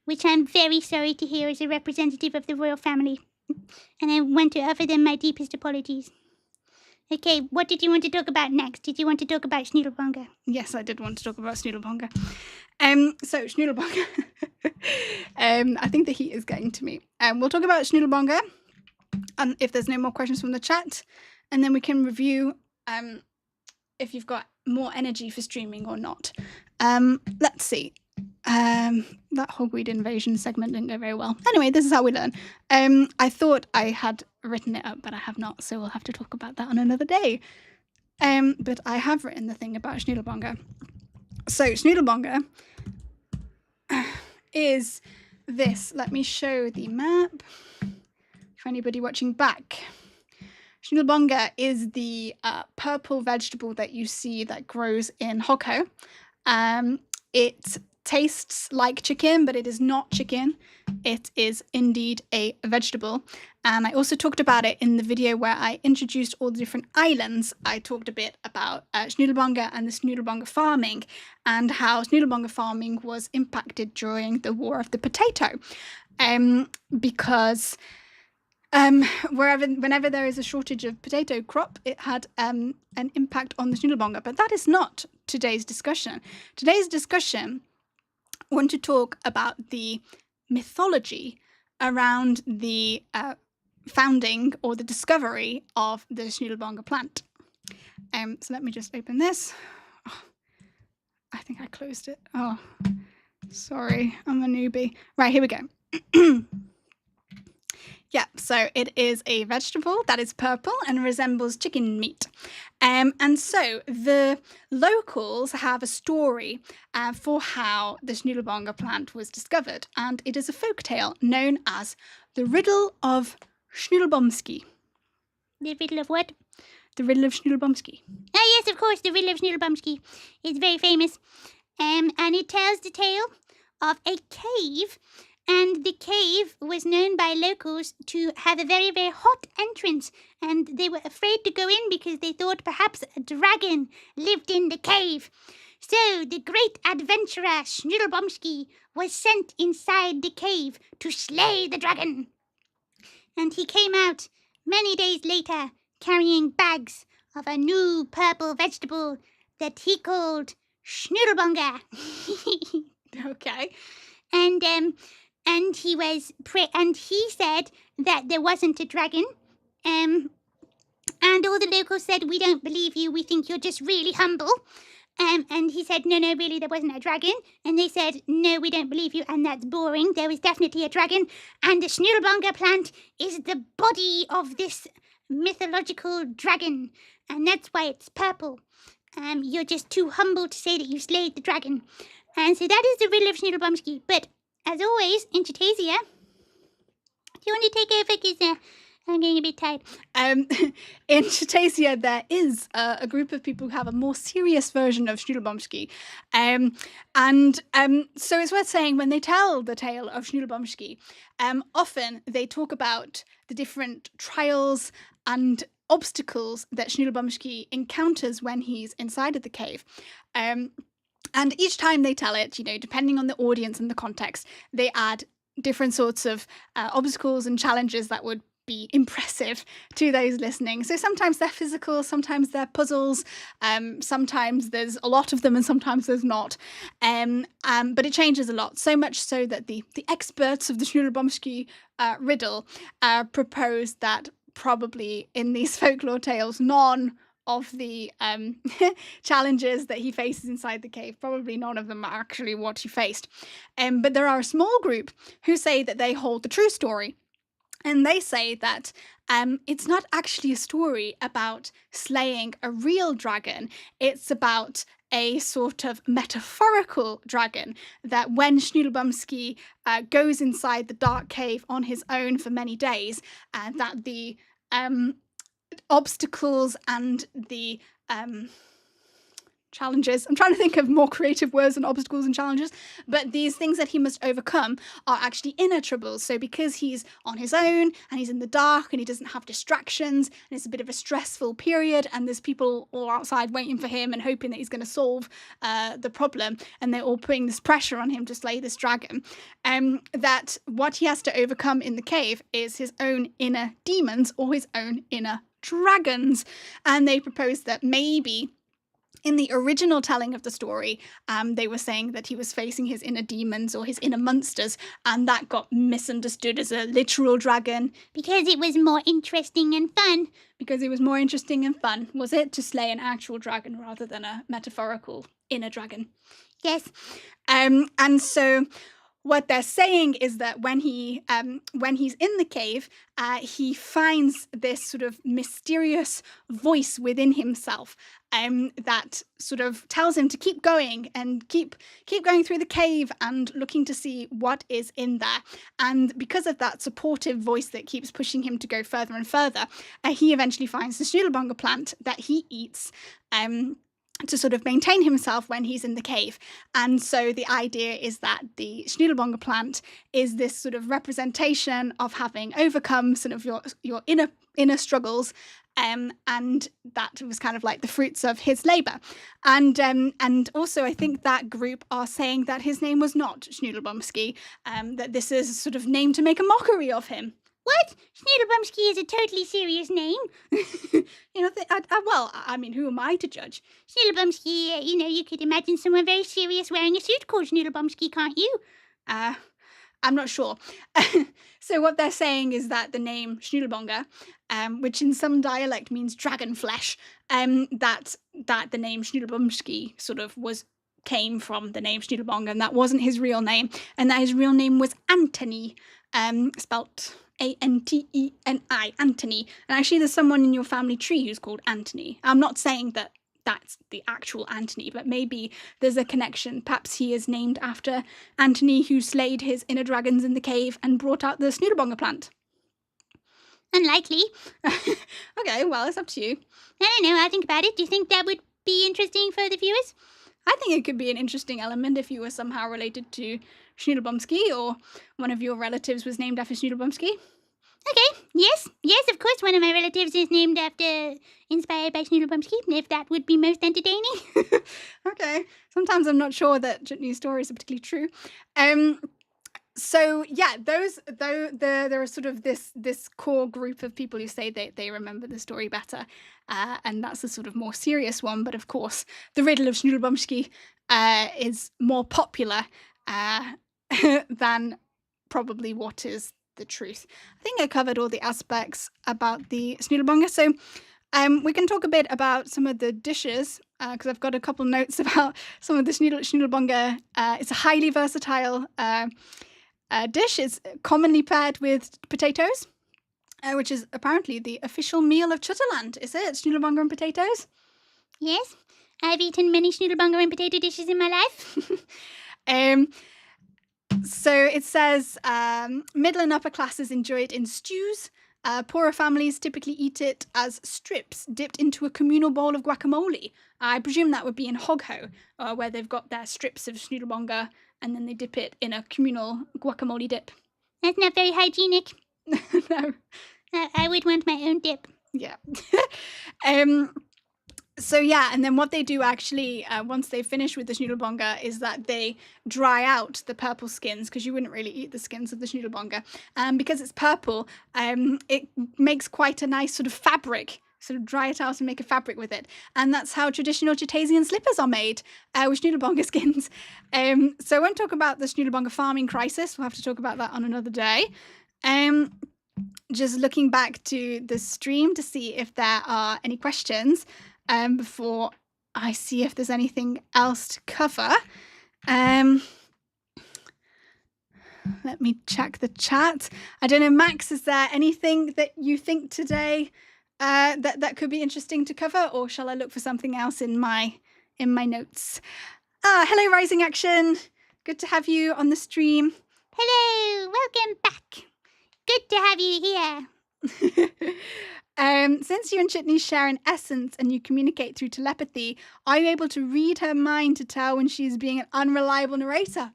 which I'm very sorry to hear as a representative of the royal family, and I want to offer them my deepest apologies. Okay, what did you want to talk about next? Did you want to talk about Schnoodlebonga? Yes, I did want to talk about Schnoodlebonga. So Schnoodlebonga. I think the heat is getting to me. We'll talk about Schnoodlebonga, and if there's no more questions from the chat, and then we can review if you've got more energy for streaming or not. Let's see. That Hogweed invasion segment didn't go very well. Anyway, this is how we learn. I thought I had written it up, but I have not, so we'll have to talk about that on another day. But I have written the thing about Schnoodlebonga. So Schnoodlebonga is this. Let me show the map for anybody watching back. Schnoodlebonga is the purple vegetable that you see that grows in Hogho. It tastes like chicken, but it is not chicken. It is indeed a vegetable. And I also talked about it in the video where I introduced all the different islands. I talked a bit about Schnoodlebonga and the Schnoodlebonga farming and how Schnoodlebonga farming was impacted during the War of the Potato. Because whenever there is a shortage of potato crop, it had an impact on the Schnoodlebonga. But that is not today's discussion. Today's discussion, I want to talk about the mythology around the founding or the discovery of the Schnoodlebonga plant. So let me just open this. Oh, I think I closed it. Oh, sorry, I'm a newbie. Right, here we go. Yeah, so it is a vegetable that is purple and resembles chicken meat. And so the locals have a story for how the Schnoodlebonga plant was discovered, and it is a folktale known as the Riddle of Schnoodlebumski. The riddle of what? The Riddle of Schnoodlebumski. Ah, yes, of course, the riddle of Schnoodlebumski. It's very famous. And it tells the tale of a cave. And the cave was known by locals to have a very, very hot entrance. And they were afraid to go in because they thought perhaps a dragon lived in the cave. So the great adventurer Schnoodlebumski was sent inside the cave to slay the dragon. And he came out many days later carrying bags of a new purple vegetable that he called Schnoodlebonga. Okay. And he said that there wasn't a dragon. And all the locals said, "We don't believe you. We think you're just really humble." And he said, no, really, there wasn't a dragon. And they said, "No, we don't believe you, and that's boring. There was definitely a dragon. And the Schnoodlebonga plant is the body of this mythological dragon. And that's why it's purple. You're just too humble to say that you slayed the dragon." And so that is the riddle of Schnoodlebumski. But as always, in Chutasia, do you want to take over? Because I'm getting a bit tired. In Chutasia, there is a group of people who have a more serious version of Schnoodlebumski. So it's worth saying when they tell the tale of Schnoodlebumski, often they talk about the different trials and obstacles that Schnoodlebumski encounters when he's inside of the cave. And each time they tell it, depending on the audience and the context, they add different sorts of obstacles and challenges that would be impressive to those listening. So sometimes they're physical, sometimes they're puzzles, sometimes there's a lot of them and sometimes there's not. But it changes a lot, so much so that the experts of the Schnoodlebumski riddle propose that probably in these folklore tales, none of the challenges that he faces inside the cave, probably none of them are actually what he faced. But there are a small group who say that they hold the true story. And they say that it's not actually a story about slaying a real dragon. It's about a sort of metaphorical dragon that when Schnoodlebumski goes inside the dark cave on his own for many days, that the obstacles and the challenges, I'm trying to think of more creative words than obstacles and challenges, but these things that he must overcome are actually inner troubles. So because he's on his own and he's in the dark and he doesn't have distractions and it's a bit of a stressful period and there's people all outside waiting for him and hoping that he's going to solve the problem, and they're all putting this pressure on him to slay this dragon, that what he has to overcome in the cave is his own inner demons or his own inner dragons. And they propose that maybe in the original telling of the story, they were saying that he was facing his inner demons or his inner monsters, and that got misunderstood as a literal dragon. Because it was more interesting and fun. Because it was more interesting and fun, was it, to slay an actual dragon rather than a metaphorical inner dragon? Yes. And so what they're saying is that when he's in the cave, he finds this sort of mysterious voice within himself that sort of tells him to keep going and keep going through the cave and looking to see what is in there. And because of that supportive voice that keeps pushing him to go further and further, he eventually finds the Schnoodlebonga plant that he eats to sort of maintain himself when he's in the cave. And so the idea is that the Schnoodlebonga plant is this sort of representation of having overcome sort of your inner struggles, and that was kind of like the fruits of his labour. And also I think that group are saying that his name was not Schnoodlebumski, that this is a sort of name to make a mockery of him. What? Schnoodlebumski is a totally serious name. Well, I mean, who am I to judge? Schnoodlebumski, you could imagine someone very serious wearing a suit called Schnoodlebumski, can't you? I'm not sure. So what they're saying is that the name Schnoodlebonga, which in some dialect means dragon flesh, that the name Schnoodlebumski sort of came from the name Schnoodlebonga, and that wasn't his real name, and that his real name was Antony, spelt Anteni, Antony. And actually there's someone in your family tree who's called Antony. I'm not saying that that's the actual Antony, but maybe there's a connection. Perhaps he is named after Antony, who slayed his inner dragons in the cave and brought out the Schnoodlebonga plant. Unlikely. Okay, well, it's up to you. I don't know, I'll think about it. Do you think that would be interesting for the viewers? I think it could be an interesting element if you were somehow related to Schnoodlebumski, or one of your relatives was named after Schnoodlebumski. Okay, yes, of course, one of my relatives is inspired by Schnoodlebumski, if that would be most entertaining. Okay, sometimes I'm not sure that Chutney's stories are particularly true. So yeah, there are sort of this core group of people who say they remember the story better, and that's the sort of more serious one. But of course, the riddle of Schnoodlebumski is more popular than probably what is the truth. I think I covered all the aspects about the Schnoodlebonga, so we can talk a bit about some of the dishes, because I've got a couple notes about some of the Schnoodlebonga. It's a highly versatile dish. It's commonly paired with potatoes, which is apparently the official meal of Chutterland. Is it? Schnoodlebonga and potatoes? Yes, I've eaten many Schnoodlebonga and potato dishes in my life. So it says middle and upper classes enjoy it in stews. Poorer families typically eat it as strips dipped into a communal bowl of guacamole. I presume that would be in Hogho, where they've got their strips of Schnoodlebonga and then they dip it in a communal guacamole dip. That's not very hygienic. No. I would want my own dip. Yeah. So yeah, and then what they do actually, once they finish with the Schnoodlebonga, is that they dry out the purple skins, because you wouldn't really eat the skins of the Schnoodlebonga. Because it's purple, it makes quite a nice sort of fabric. Sort of dry it out and make a fabric with it. And that's how traditional Chutasian slippers are made, with Schnoodlebonga skins. So I won't talk about the Schnoodlebonga farming crisis. We'll have to talk about that on another day. Just looking back to the stream to see if there are any questions. Before I see if there's anything else to cover. Let me check the chat. I don't know, Max, is there anything that you think today that could be interesting to cover, or shall I look for something else in my notes? Hello, Rising Action. Good to have you on the stream. Hello, welcome back. Good to have you here. Since you and Chutney share an essence and you communicate through telepathy, are you able to read her mind to tell when she is being an unreliable narrator?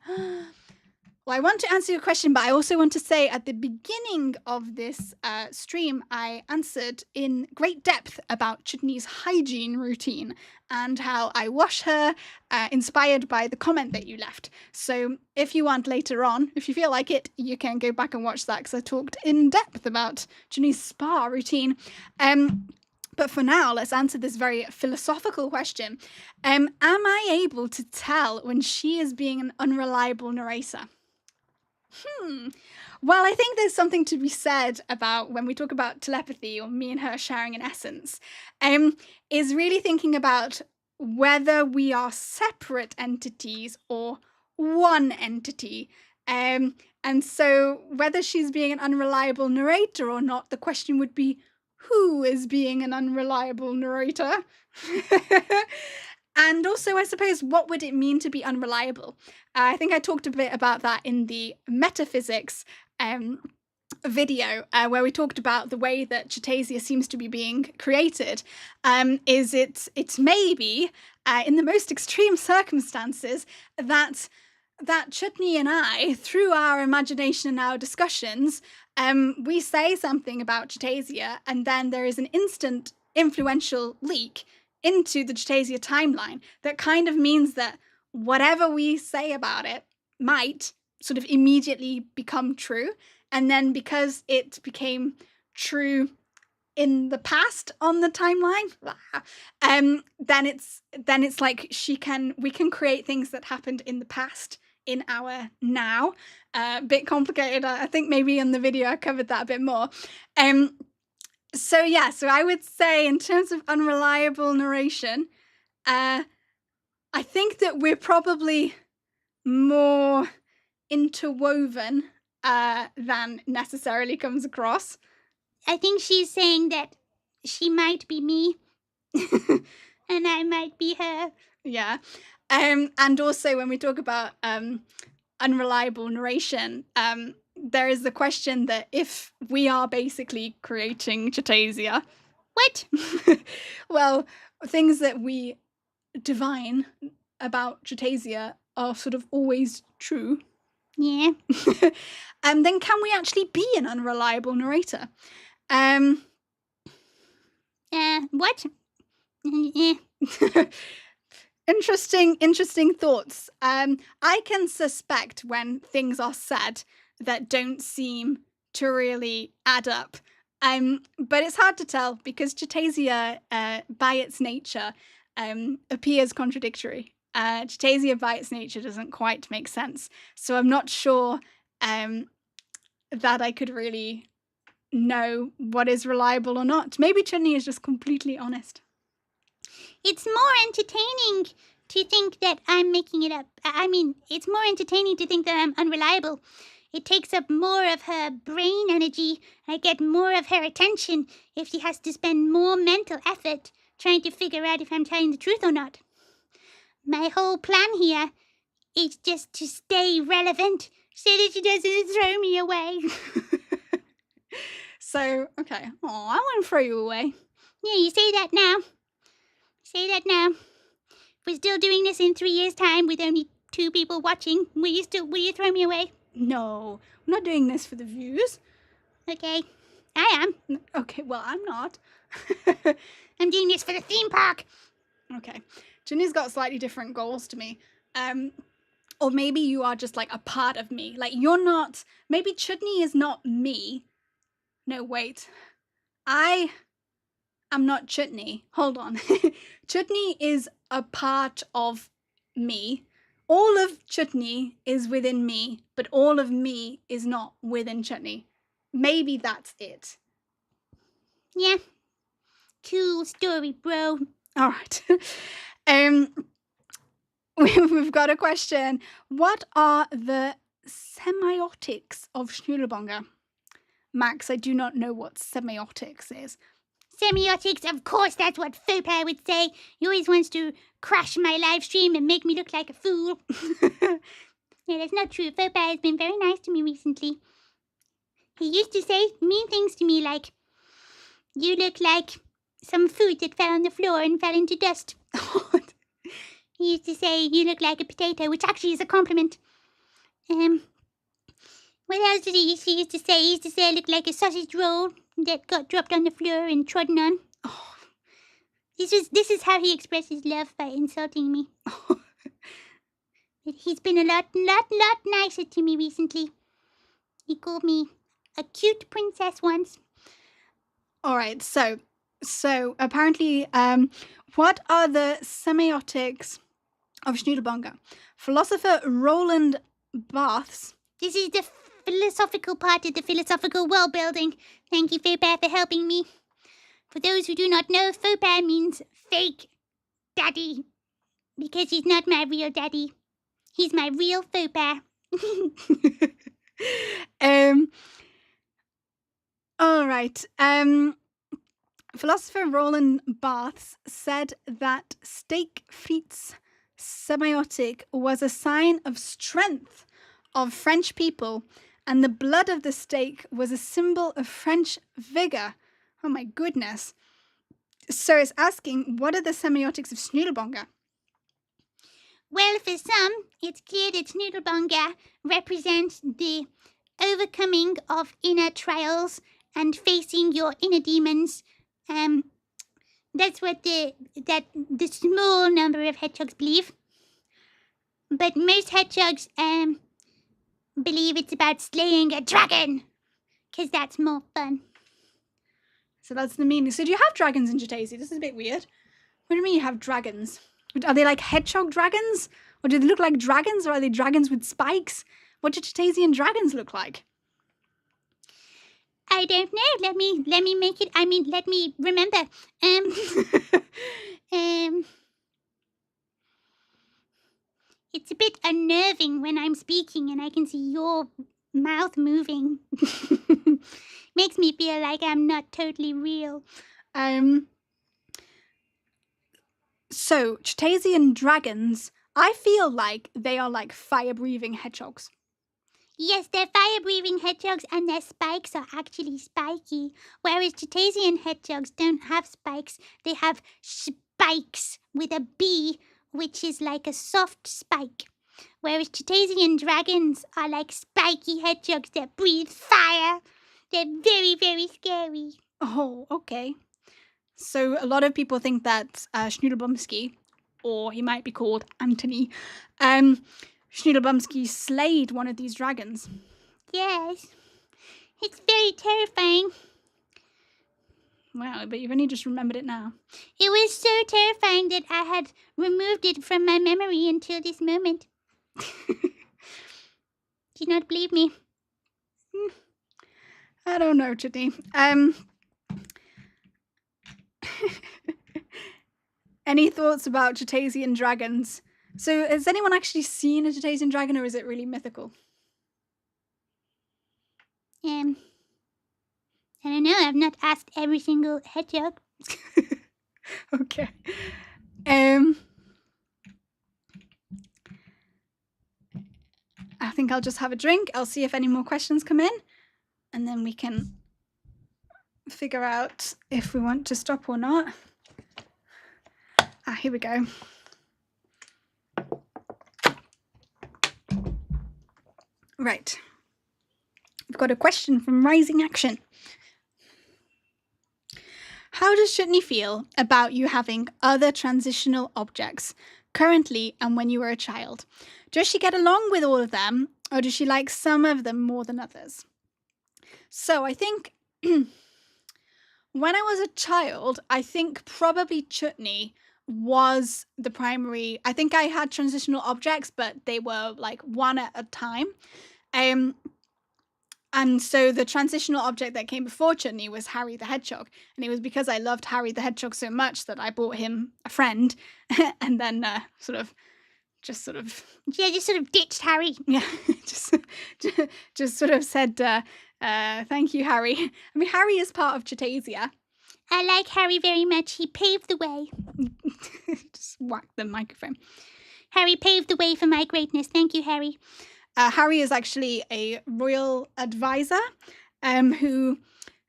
Well, I want to answer your question, but I also want to say at the beginning of this stream, I answered in great depth about Chutney's hygiene routine and how I wash her, inspired by the comment that you left. So if you want later on, if you feel like it, you can go back and watch that, because I talked in depth about Chutney's spa routine. But for now, let's answer this very philosophical question. Am I able to tell when she is being an unreliable narrator? Well, I think there's something to be said about when we talk about telepathy or me and her sharing an essence, is really thinking about whether we are separate entities or one entity. And so whether she's being an unreliable narrator or not, the question would be, who is being an unreliable narrator? And also, I suppose, what would it mean to be unreliable? I think I talked a bit about that in the metaphysics video, where we talked about the way that Chutasia seems to be being created. It's maybe, in the most extreme circumstances, that Chutney and I, through our imagination and our discussions, we say something about Chutasia, and then there is an instant influential leak into the Chutasia timeline that kind of means that whatever we say about it might sort of immediately become true. And then because it became true in the past on the timeline, then it's like we can create things that happened in the past in our now. A bit complicated. I think maybe in the video I covered that a bit more. So I would say in terms of unreliable narration, I think that we're probably more interwoven than necessarily comes across. I think she's saying that she might be me and I might be her. Yeah. And also when we talk about unreliable narration, there is the question that if we are basically creating Chutasia, What? well, things that we divine about Chutasia are sort of always true. Yeah. And then can we actually be an unreliable narrator? What? Yeah. Interesting thoughts. I can suspect when things are said that don't seem to really add up. But it's hard to tell because Chutasia, by its nature, appears contradictory. Chutasia, by its nature, doesn't quite make sense. So I'm not sure that I could really know what is reliable or not. Maybe Chutney is just completely honest. It's more entertaining to think that I'm making it up. I mean, it's more entertaining to think that I'm unreliable. It takes up more of her brain energy. I get more of her attention if she has to spend more mental effort trying to figure out if I'm telling the truth or not. My whole plan here is just to stay relevant so that she doesn't throw me away. So, okay. Oh, I won't throw you away. Yeah, you say that now. Say that now. If we're still doing this in 3 years' time with only 2 people watching, will you throw me away? No, I'm not doing this for the views. Okay, I am. Okay, well, I'm not. I'm doing this for the theme park. Okay. Chutney's got slightly different goals to me. Or maybe you are just like a part of me. Like you're not, maybe Chutney is not me. No, wait. I am not Chutney. Hold on. Chutney is a part of me. All of Chutney is within me, but all of me is not within Chutney. Maybe that's it. Yeah. Cool story, bro. All right. We've got a question. What are the semiotics of Schnoodlebonga? Max, I do not know what semiotics is. Semiotics, of course, that's what Faux would say. He always wants to crash my live stream and make me look like a fool. Yeah, that's not true. Faux has been very nice to me recently. He used to say mean things to me like, you look like some food that fell on the floor and fell into dust. He used to say, you look like a potato, which actually is a compliment. What else did he used to say? He used to say I look like a sausage roll that got dropped on the floor and trodden on. Oh. This is how he expresses love, by insulting me. But he's been a lot nicer to me recently. He called me a cute princess once. All right, so So apparently, what are the semiotics of Schnoodlebonga? Philosopher Roland Barthes. This is the philosophical part of the philosophical world building. Thank you, Faux for helping me. For those who do not know, Faux means fake daddy. Because he's not my real daddy. He's my real Faux All right. Philosopher Roland Barthes said that steak frites semiotic was a sign of strength of French people, and the blood of the steak was a symbol of French vigor. Oh my goodness. So it's asking, what are the semiotics of Schnoodlebonga? Well, for some, it's clear that Schnoodlebonga represents the overcoming of inner trials and facing your inner demons. That's what the small number of hedgehogs believe. But most hedgehogs believe it's about slaying a dragon, because that's more fun. So that's the meaning. So do you have dragons in Chutasia? This is a bit weird. What do you mean you have dragons? Are they like hedgehog dragons? Or do they look like dragons? Or are they dragons with spikes? What do Chutasian dragons look like? I don't know. Let me make it. I mean, let me remember. It's a bit unnerving when I'm speaking and I can see your mouth moving. Makes me feel like I'm not totally real. So, Chutasian dragons, I feel like they are like fire-breathing hedgehogs. Yes, they're fire-breathing hedgehogs and their spikes are actually spiky. Whereas Chutasian hedgehogs don't have spikes. They have spikes with a B, which is like a soft spike. Whereas Chutasian dragons are like spiky hedgehogs that breathe fire. They're very, very scary. Oh, okay. So a lot of people think that Schnoodlebumski, or he might be called Anthony, Schnoodlebumski slayed one of these dragons. Yes. It's very terrifying. Wow, but you've only just remembered it now. It was so terrifying that I had removed it from my memory until this moment. Do you not believe me? I don't know, Chutney. Any thoughts about Chutasian dragons? So has anyone actually seen a Chutasian dragon, or is it really mythical? I don't know. I've not asked every single hedgehog. Okay. I think I'll just have a drink. I'll see if any more questions come in, and then we can figure out if we want to stop or not. Here we go. Right. I've got a question from Rising Action. How does Chutney feel about you having other transitional objects currently and when you were a child? Does she get along with all of them, or does she like some of them more than others? So I think when I was a child, I think probably Chutney was the primary. I think I had transitional objects, but they were like one at a time. And so the transitional object that came before Chutney was Harry the Hedgehog. And it was because I loved Harry the Hedgehog so much that I bought him a friend and then sort of ditched Harry. Yeah, just sort of said, thank you, Harry. I mean, Harry is part of Chutasia. I like Harry very much. He paved the way. Just whack the microphone. Harry paved the way for my greatness. Thank you, Harry. Harry is actually a royal advisor who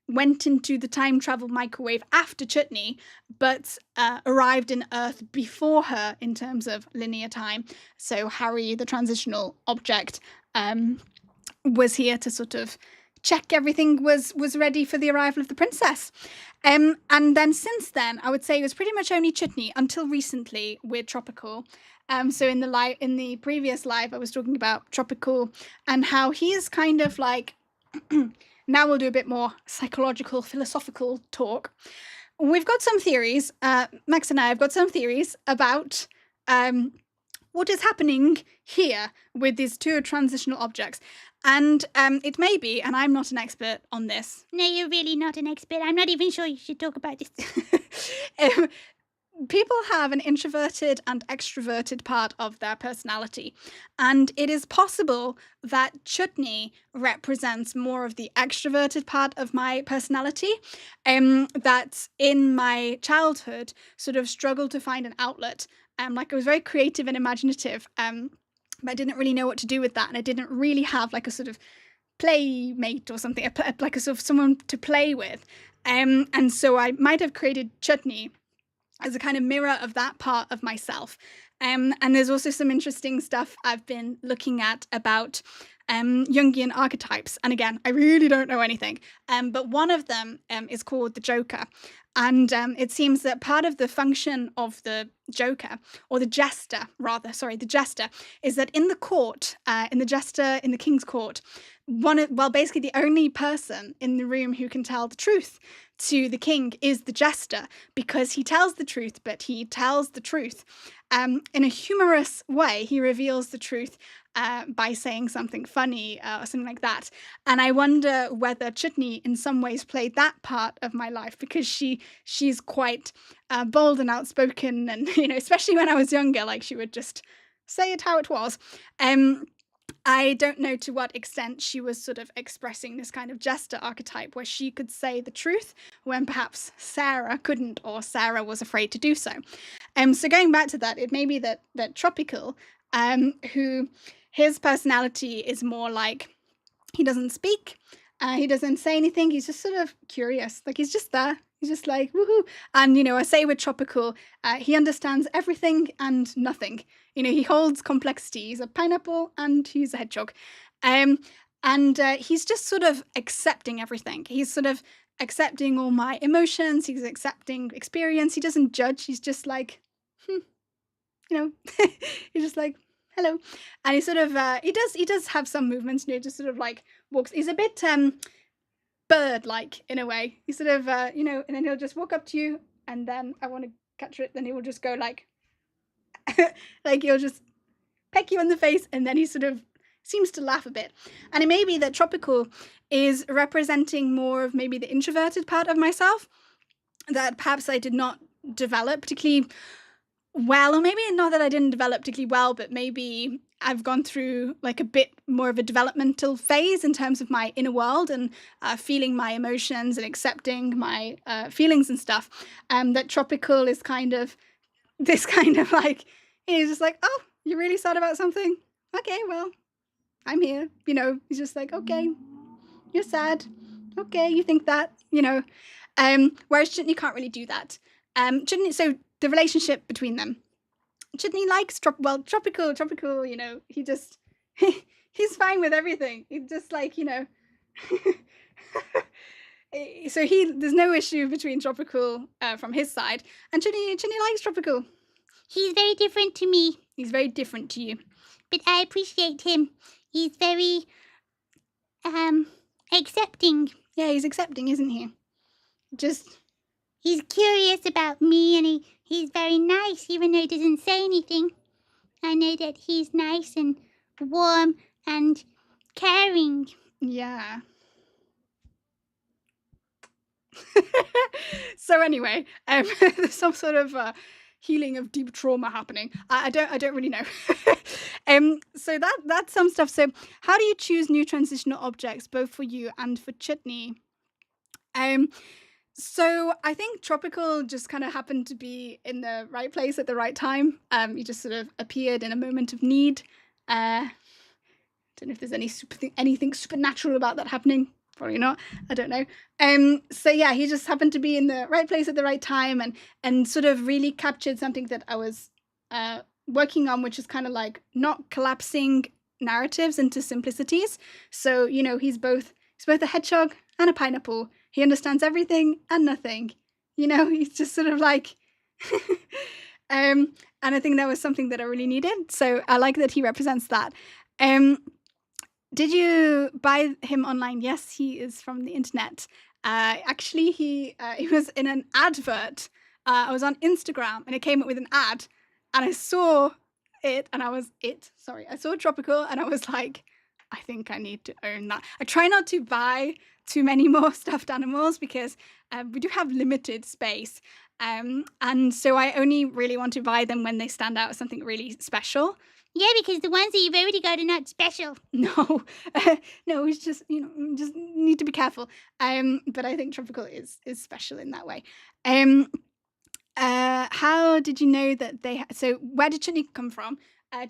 went into the time travel microwave after Chutney, but arrived in Earth before her in terms of linear time. So Harry, the transitional object, was here to sort of check everything was ready for the arrival of the princess. And then since then, I would say it was pretty much only Chutney until recently with Tropickle. So in the previous live, I was talking about Tropickle and how he is kind of like, now we'll do a bit more psychological, philosophical talk. we've got some theories. Max and I have got some theories about what is happening here with these two transitional objects. And it may be, and I'm not an expert on this. No, you're really not an expert. I'm not even sure you should talk about this. People have an introverted and extroverted part of their personality, and it is possible that Chutney represents more of the extroverted part of my personality, that in my childhood sort of struggled to find an outlet. Like I was very creative and imaginative, but I didn't really know what to do with that, and I didn't really have like a sort of playmate or something, like a sort of someone to play with, and so I might have created Chutney as a kind of mirror of that part of myself. And there's also some interesting stuff I've been looking at about Jungian archetypes. And again, I really don't know anything. But one of them is called the Joker. And it seems that part of the function of the Joker, or the jester, the jester, is that in the court, in the king's court, basically the only person in the room who can tell the truth to the king is the jester, because he tells the truth, but he tells the truth in a humorous way. He reveals the truth by saying something funny or something like that. And I wonder whether Chutney in some ways played that part of my life, because she's quite bold and outspoken, and especially when I was younger, like she would just say it how it was. I don't know to what extent she was sort of expressing this kind of jester archetype where she could say the truth when perhaps Sarah couldn't, or Sarah was afraid to do so. So going back to that, it may be that Tropickle, who his personality is more like he doesn't speak, he doesn't say anything, he's just sort of curious, like he's just there. He's just like, woohoo. And, I say with Tropickle, he understands everything and nothing. He holds complexity. He's a pineapple and he's a hedgehog. And he's just sort of accepting everything. He's sort of accepting all my emotions. He's accepting experience. He doesn't judge. He's just like, he's just like, hello. And he sort of, he does have some movements, just sort of like walks. He's a bit, bird-like in a way. He sort of, and then he'll just walk up to you, and then I want to capture it, then he will just go like, like he'll just peck you in the face, and then he sort of seems to laugh a bit. And it may be that Tropickle is representing more of maybe the introverted part of myself that perhaps I did not develop particularly well, or maybe not that I didn't develop particularly well, but maybe I've gone through like a bit more of a developmental phase in terms of my inner world and feeling my emotions and accepting my feelings and stuff. That Tropickle is kind of this kind of like, he's just like, oh, you're really sad about something? Okay, well, I'm here. He's just like, okay, you're sad. Okay, you think that, whereas Chutney can't really do that. Chutney, so the relationship between them. Chutney likes Tropickle, he just, he's fine with everything. He's just like, so there's no issue between Tropickle from his side. And Chutney likes Tropickle. He's very different to me. He's very different to you. But I appreciate him. He's very, accepting. Yeah, he's accepting, isn't he? He's curious about me, and he's very nice, even though he doesn't say anything. I know that he's nice and warm and caring. Yeah. So anyway, there's some sort of healing of deep trauma happening. I don't really know. So that's some stuff. So how do you choose new transitional objects, both for you and for Chutney? So I think Tropickle just kind of happened to be in the right place at the right time. He just sort of appeared in a moment of need. Don't know if there's anything supernatural about that happening. Probably not. I don't know. So yeah, he just happened to be in the right place at the right time, and sort of really captured something that I was working on, which is kind of like not collapsing narratives into simplicities. So he's both a hedgehog and a pineapple. He understands everything and nothing. He's just sort of like, and I think that was something that I really needed. So I like that he represents that. Did you buy him online? Yes, he is from the internet. Actually, he was in an advert. I was on Instagram and it came up with an ad, and I saw it, and I saw Tropickle, and I was like, I think I need to own that. I try not to buy too many more stuffed animals because we do have limited space. And so I only really want to buy them when they stand out as something really special. Yeah, because the ones that you've already got are not special. No, no, it's just, just need to be careful. But I think Tropickle is special in that way. How did you know that so where did Chutney come from?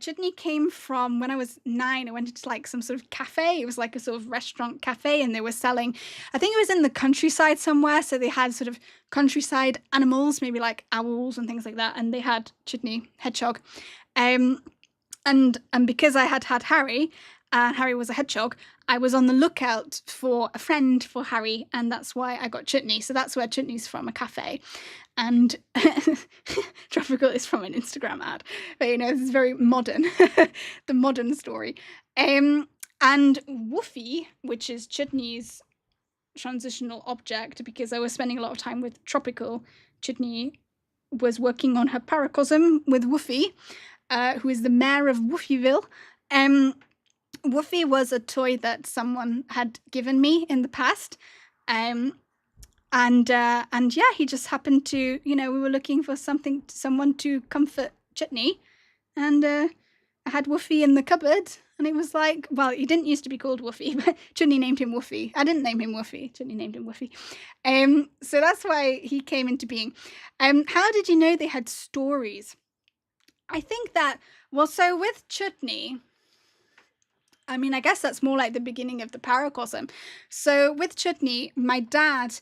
Chutney came from when I was 9. I went into like some sort of cafe. It was like a sort of restaurant cafe, and they were selling, I think it was in the countryside somewhere. So they had sort of countryside animals, maybe like owls and things like that. And they had Chutney, hedgehog. And because I had Harry, and Harry was a hedgehog, I was on the lookout for a friend for Harry, and that's why I got Chutney. So that's where Chutney's from, a cafe. And Tropickle is from an Instagram ad. But, this is very modern, the modern story. And Woofy, which is Chutney's transitional object, because I was spending a lot of time with Tropickle, Chutney was working on her paracosm with Woofy, who is the mayor of Woofyville. Woofy was a toy that someone had given me in the past. And yeah, he just happened to, we were looking for someone to comfort Chutney, and I had Woofy in the cupboard, and it was like, well, he didn't used to be called Woofy, but Chutney named him Woofy. I didn't name him Woofy. Chutney named him Woofy. So that's why he came into being. How did you know they had stories? I think that, so with Chutney, I guess that's more like the beginning of the paracosm. So with Chutney, my dad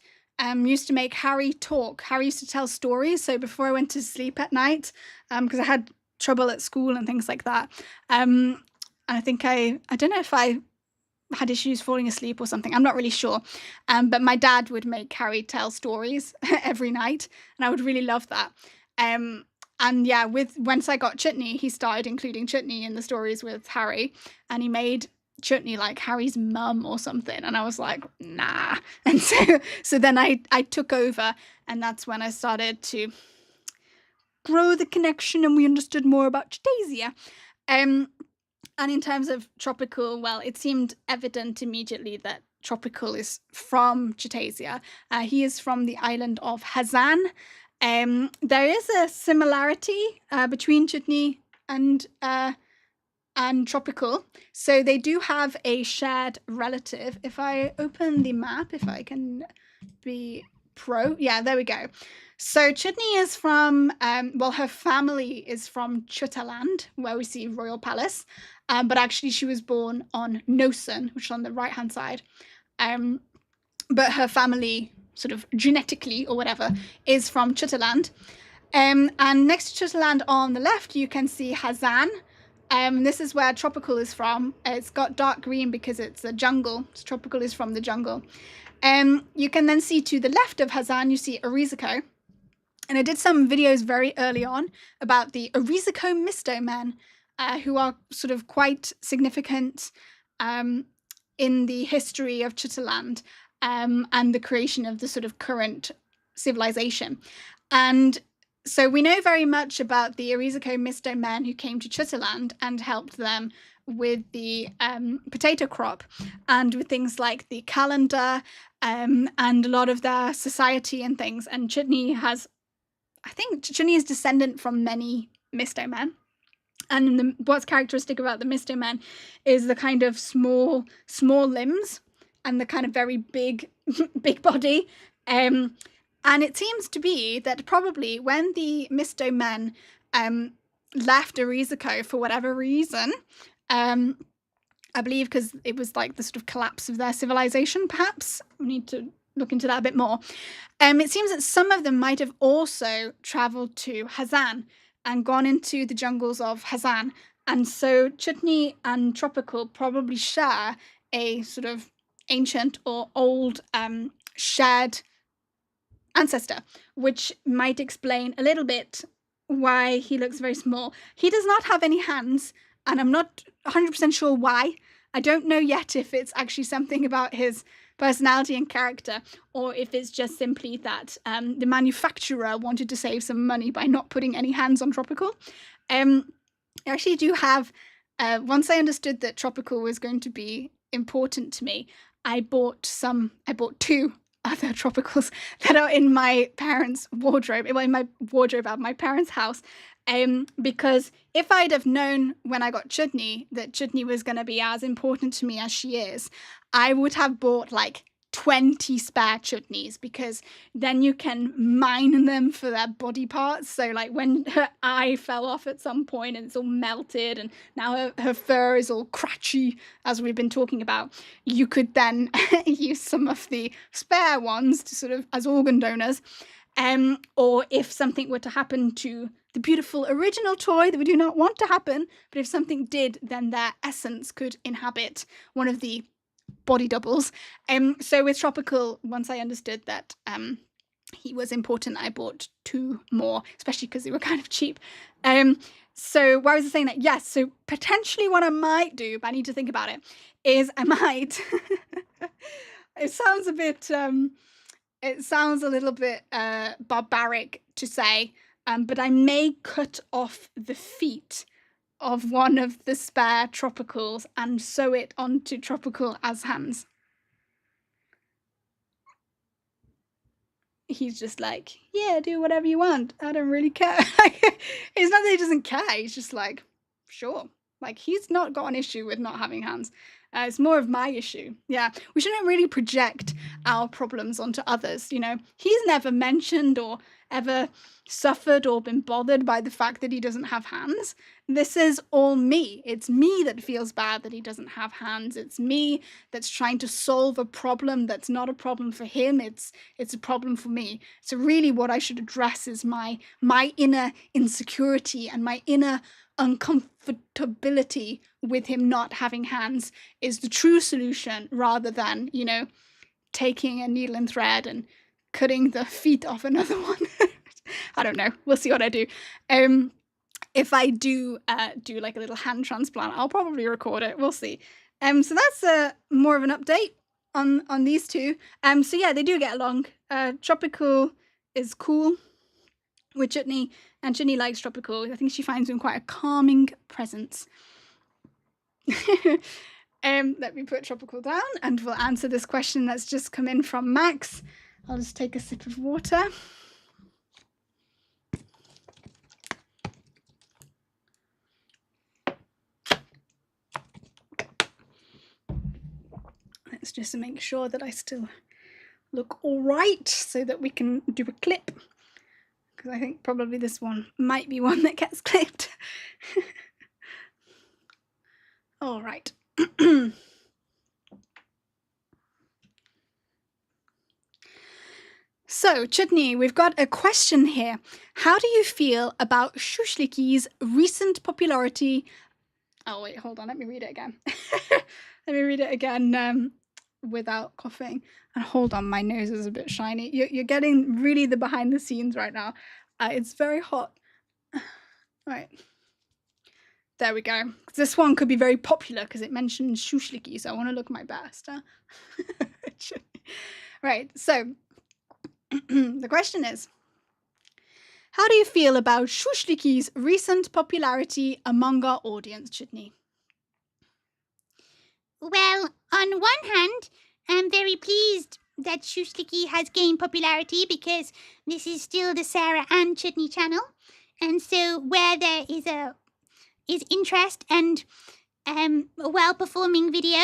used to make Harry talk. Harry used to tell stories. So before I went to sleep at night, because I had trouble at school and things like that. And I think I don't know if I had issues falling asleep or something. I'm not really sure. But my dad would make Harry tell stories every night, and I would really love that. And yeah, once I got Chutney, he started including Chutney in the stories with Harry, and he made Chutney like Harry's mum or something, and I was like, nah. And so then I took over, and that's when I started to grow the connection, and we understood more about Chutasia. And in terms of Tropickle, well, it seemed evident immediately that Tropickle is from Chutasia. He is from the island of Hazan. There is a similarity between Chutney and Tropickle. So they do have a shared relative. If I open the map, if I can be yeah, there we go. So Chutney is from, her family is from Chutaland, where we see Royal Palace. But actually she was born on Nosen, which is on the right-hand side. But her family, sort of genetically or whatever, is from Chutaland. And next to Chutaland on the left, you can see Hazan. This is where Tropickle is from. It's got dark green because it's a jungle. So Tropickle is from the jungle. You can then see to the left of Hazan, you see Oriziko. And I did some videos very early on about the Oriziko Misto men, who are sort of quite significant in the history of Chutaland. And the creation of the sort of current civilization. And so we know very much about the Oriziko Misto men who came to Chutaland and helped them with the potato crop, and with things like the calendar, and a lot of their society and things. And Chutney is descendant from many Misto men. And what's characteristic about the Misto men is the kind of small limbs, and the kind of very big body. And it seems to be that probably when the Misto men left Oriziko for whatever reason, I believe because it was like the sort of collapse of their civilization, perhaps. We need to look into that a bit more. It seems that some of them might have also travelled to Hazan and gone into the jungles of Hazan. And so Chutney and Tropickle probably share a sort of ancient or old shared ancestor, which might explain a little bit why he looks very small. He does not have any hands, and I'm not 100% sure why. I don't know yet if it's actually something about his personality and character, or if it's just simply that the manufacturer wanted to save some money by not putting any hands on Tropickle. I actually do have, once I understood that Tropickle was going to be important to me, I bought 2 other Tropickles that are in my parents' wardrobe, well, in my wardrobe at my parents' house, because if I'd have known when I got Chutney that Chutney was going to be as important to me as she is, I would have bought like 20 spare Chutneys, because then you can mine them for their body parts. So like when her eye fell off at some point and it's all melted and now her fur is all cratchy, as we've been talking about, you could then use some of the spare ones to sort of as organ donors. Or if something were to happen to the beautiful original toy that we do not want to happen, but if something did, then their essence could inhabit one of the body doubles. So with Tropickle, once I understood that he was important, I bought 2 more, especially because they were kind of cheap. So why was I saying that? Yes, so potentially what I might do, but I need to think about it, is I might it sounds a bit it sounds a little bit barbaric to say, but I may cut off the feet of one of the spare Tropickles and sew it onto Tropickle as hands. He's just like, yeah, do whatever you want. I don't really care. It's not that he doesn't care. He's just like, sure. Like, he's not got an issue with not having hands. It's more of my issue. Yeah, we shouldn't really project our problems onto others, you know. He's never mentioned or ever suffered or been bothered by the fact that he doesn't have hands. This is all me. It's me that feels bad that he doesn't have hands. It's me that's trying to solve a problem that's not a problem for him. It's a problem for me. So really what I should address is my inner insecurity and my inner uncomfortability with him not having hands is the true solution, rather than, you know, taking a needle and thread and cutting the feet off another one. I don't know. We'll see what I do. If I do like a little hand transplant, I'll probably record it. We'll see. So that's more of an update on these 2. So yeah, they do get along. Tropickle is cool with Chutney, and Chutney likes Tropickle. I think she finds him quite a calming presence. Let me put Tropickle down and we'll answer this question that's just come in from Max. I'll just take a sip of water. Let's just make sure that I still look all right so that we can do a clip, because I think probably this one might be one that gets clipped. All right. So, Chutney, we've got a question here. How do you feel about Schusslicki's recent popularity? Oh, wait, hold on. Let me read it again. Let me read it again without coughing. And hold on, my nose is a bit shiny. You're getting really the behind the scenes right now. It's very hot. Right. There we go. This one could be very popular because it mentions Schusslicki, so I want to look my best. Huh? Right, so the question is, how do you feel about Schusslicki's recent popularity among our audience, Chutney? Well, on one hand, I'm very pleased that Schusslicki has gained popularity, because this is still the Sarah and Chutney channel, and so where there is interest and a well-performing video,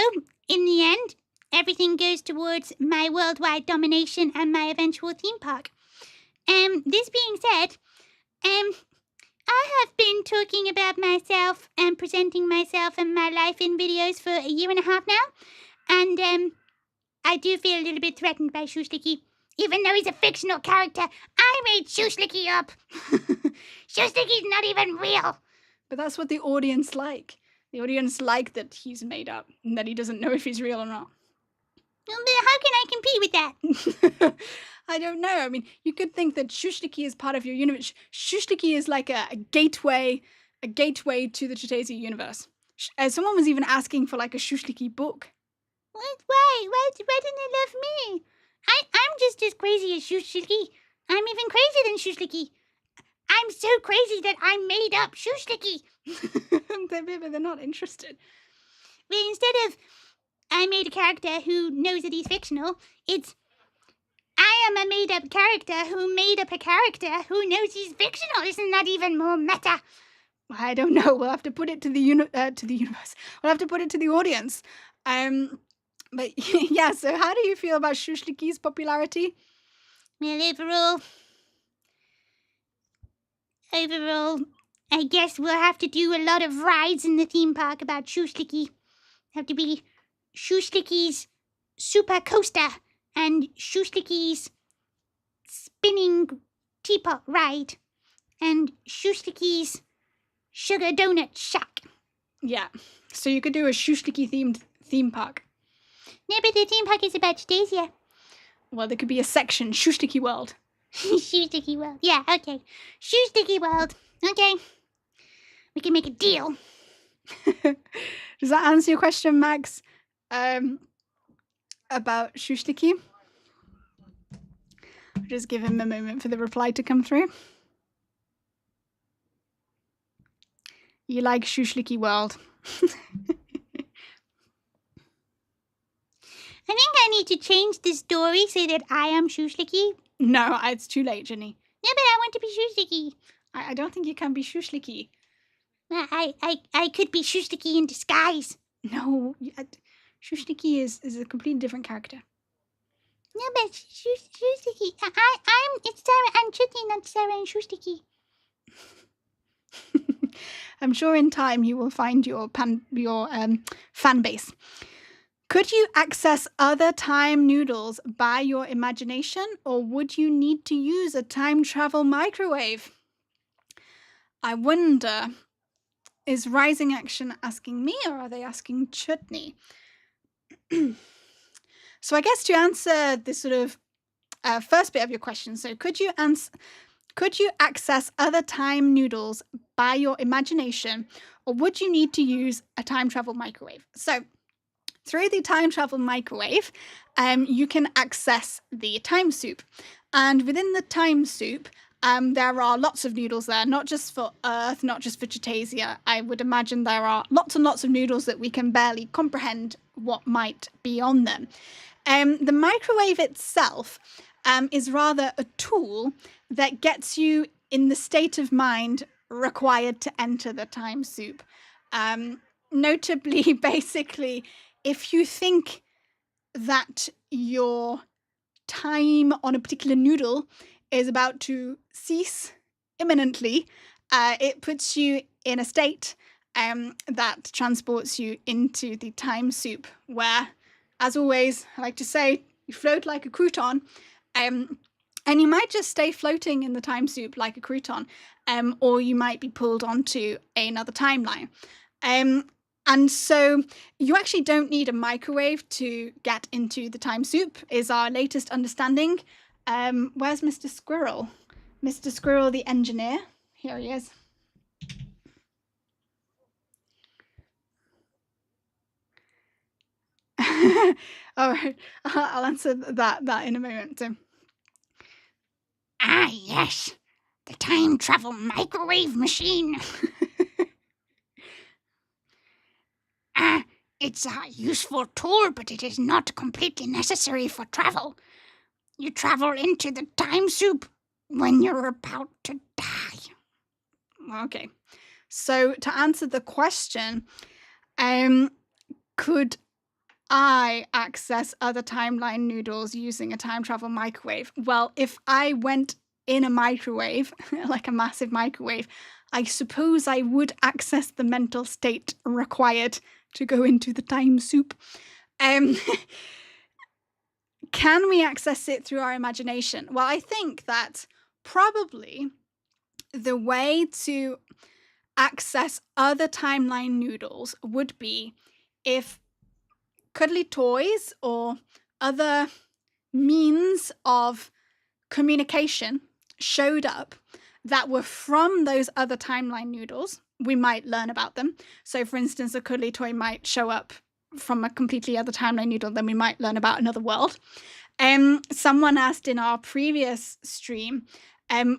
in the end, everything goes towards my worldwide domination and my eventual theme park. This being said, I have been talking about myself and presenting myself and my life in videos for 1.5 years now, and I do feel a little bit threatened by Schusslicki. Even though he's a fictional character, I made Schusslicki up. Schusslicki's not even real. But that's what the audience like. The audience like that he's made up and that he doesn't know if he's real or not. Well, how can I compete with that? I don't know. I mean, you could think that Schusslicki is part of your universe. Schusslicki is like a gateway to the Chutasia universe. Someone was even asking for like a Schusslicki book. Why didn't they love me? I'm just as crazy as Schusslicki. I'm even crazier than Schusslicki. I'm so crazy that I made up Schusslicki. They're not interested. But instead of I made a character who knows that he's fictional, it's I am a made-up character who made up a character who knows he's fictional. Isn't that even more meta? I don't know. We'll have to put it to the universe. We'll have to put it to the audience. But yeah. So, how do you feel about Schusslicki's popularity? Well, overall, I guess we'll have to do a lot of rides in the theme park about Schusslicki. Have to be Schusslicki's super coaster and Schusslicki's spinning teapot ride and Schusslicki's sugar donut shack. Yeah. So you could do a Schusslicki themed theme park. No, but the theme park is about Chutasia. Well, there could be a section, Schusslicki World. Schusslicki World. Yeah, okay. Schusslicki World. Okay. We can make a deal. Does that answer your question, Max? About Schusslicki? I'll just give him a moment for the reply to come through. You like Schusslicki World. I think I need to change the story so that I am Schusslicki. No, it's too late, Jenny. No, but I want to be Schusslicki. I don't think you can be Schusslicki. I could be Schusslicki in disguise. No, Schusslicki is a completely different character. No, but Schusslicki. It's Sarah and Chutney, not Sarah and Schusslicki. I'm sure in time you will find your fan base. Could you access other time noodles by your imagination, or would you need to use a time travel microwave? I wonder, is Rising Action asking me, or are they asking Chutney? So I guess to answer this sort of first bit of your question, so could you access other time noodles by your imagination, or would you need to use a time travel microwave? So through the time travel microwave, you can access the time soup. And within the time soup, there are lots of noodles there, not just for Earth, not just for Chutasia. I would imagine there are lots and lots of noodles that we can barely comprehend what might be on them. The microwave itself is rather a tool that gets you in the state of mind required to enter the time soup. Notably, basically, if you think that your time on a particular noodle is about to cease imminently, it puts you in a state that transports you into the time soup, where, as always, I like to say, you float like a crouton, and you might just stay floating in the time soup like a crouton, or you might be pulled onto another timeline. And so you actually don't need a microwave to get into the time soup, is our latest understanding. Where's Mr. Squirrel? Mr. Squirrel, the engineer. Here he is. All right, I'll answer that in a moment. Ah, yes. The time travel microwave machine. It's a useful tool, but it is not completely necessary for travel. You travel into the time soup when you're about to die. Okay. So to answer the question, could I access other timeline noodles using a time travel microwave? Well, if I went in a microwave, like a massive microwave, I suppose I would access the mental state required to go into the time soup. Can we access it through our imagination? Well, I think that probably the way to access other timeline noodles would be if cuddly toys or other means of communication showed up that were from those other timeline noodles. We might learn about them. So, for instance, a cuddly toy might show up from a completely other timeline noodle, then we might learn about another world. Someone asked in our previous stream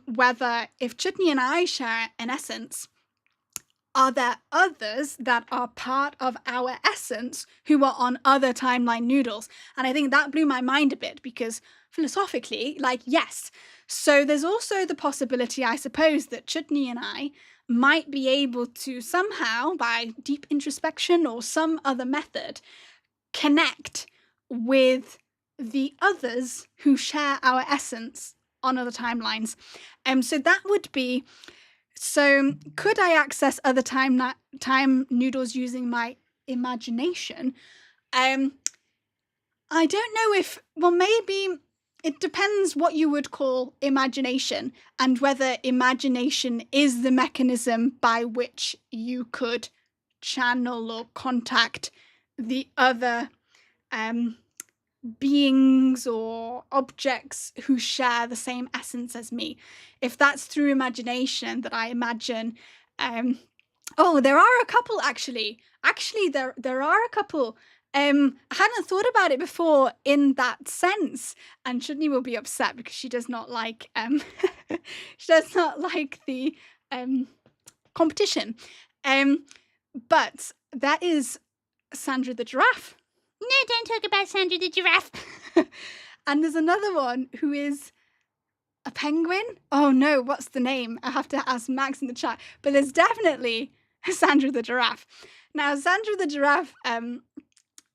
whether if Chutney and I share an essence, are there others that are part of our essence who are on other timeline noodles? And I think that blew my mind a bit because philosophically, like, yes. So there's also the possibility, I suppose, that Chutney and I might be able to somehow, by deep introspection or some other method, connect with the others who share our essence on other timelines. So that would be, so could I access other time noodles using my imagination? I don't know if, well, maybe it depends what you would call imagination and whether imagination is the mechanism by which you could channel or contact the other beings or objects who share the same essence as me. If that's through imagination that I imagine, there are a couple actually. There are a couple. I hadn't thought about it before in that sense, and Chutney will be upset because she does not like the competition. But that is Sandra the Giraffe. No, don't talk about Sandra the Giraffe. And there's another one who is a penguin. Oh no, what's the name? I have to ask Max in the chat. But there's definitely Sandra the Giraffe. Now, Sandra the Giraffe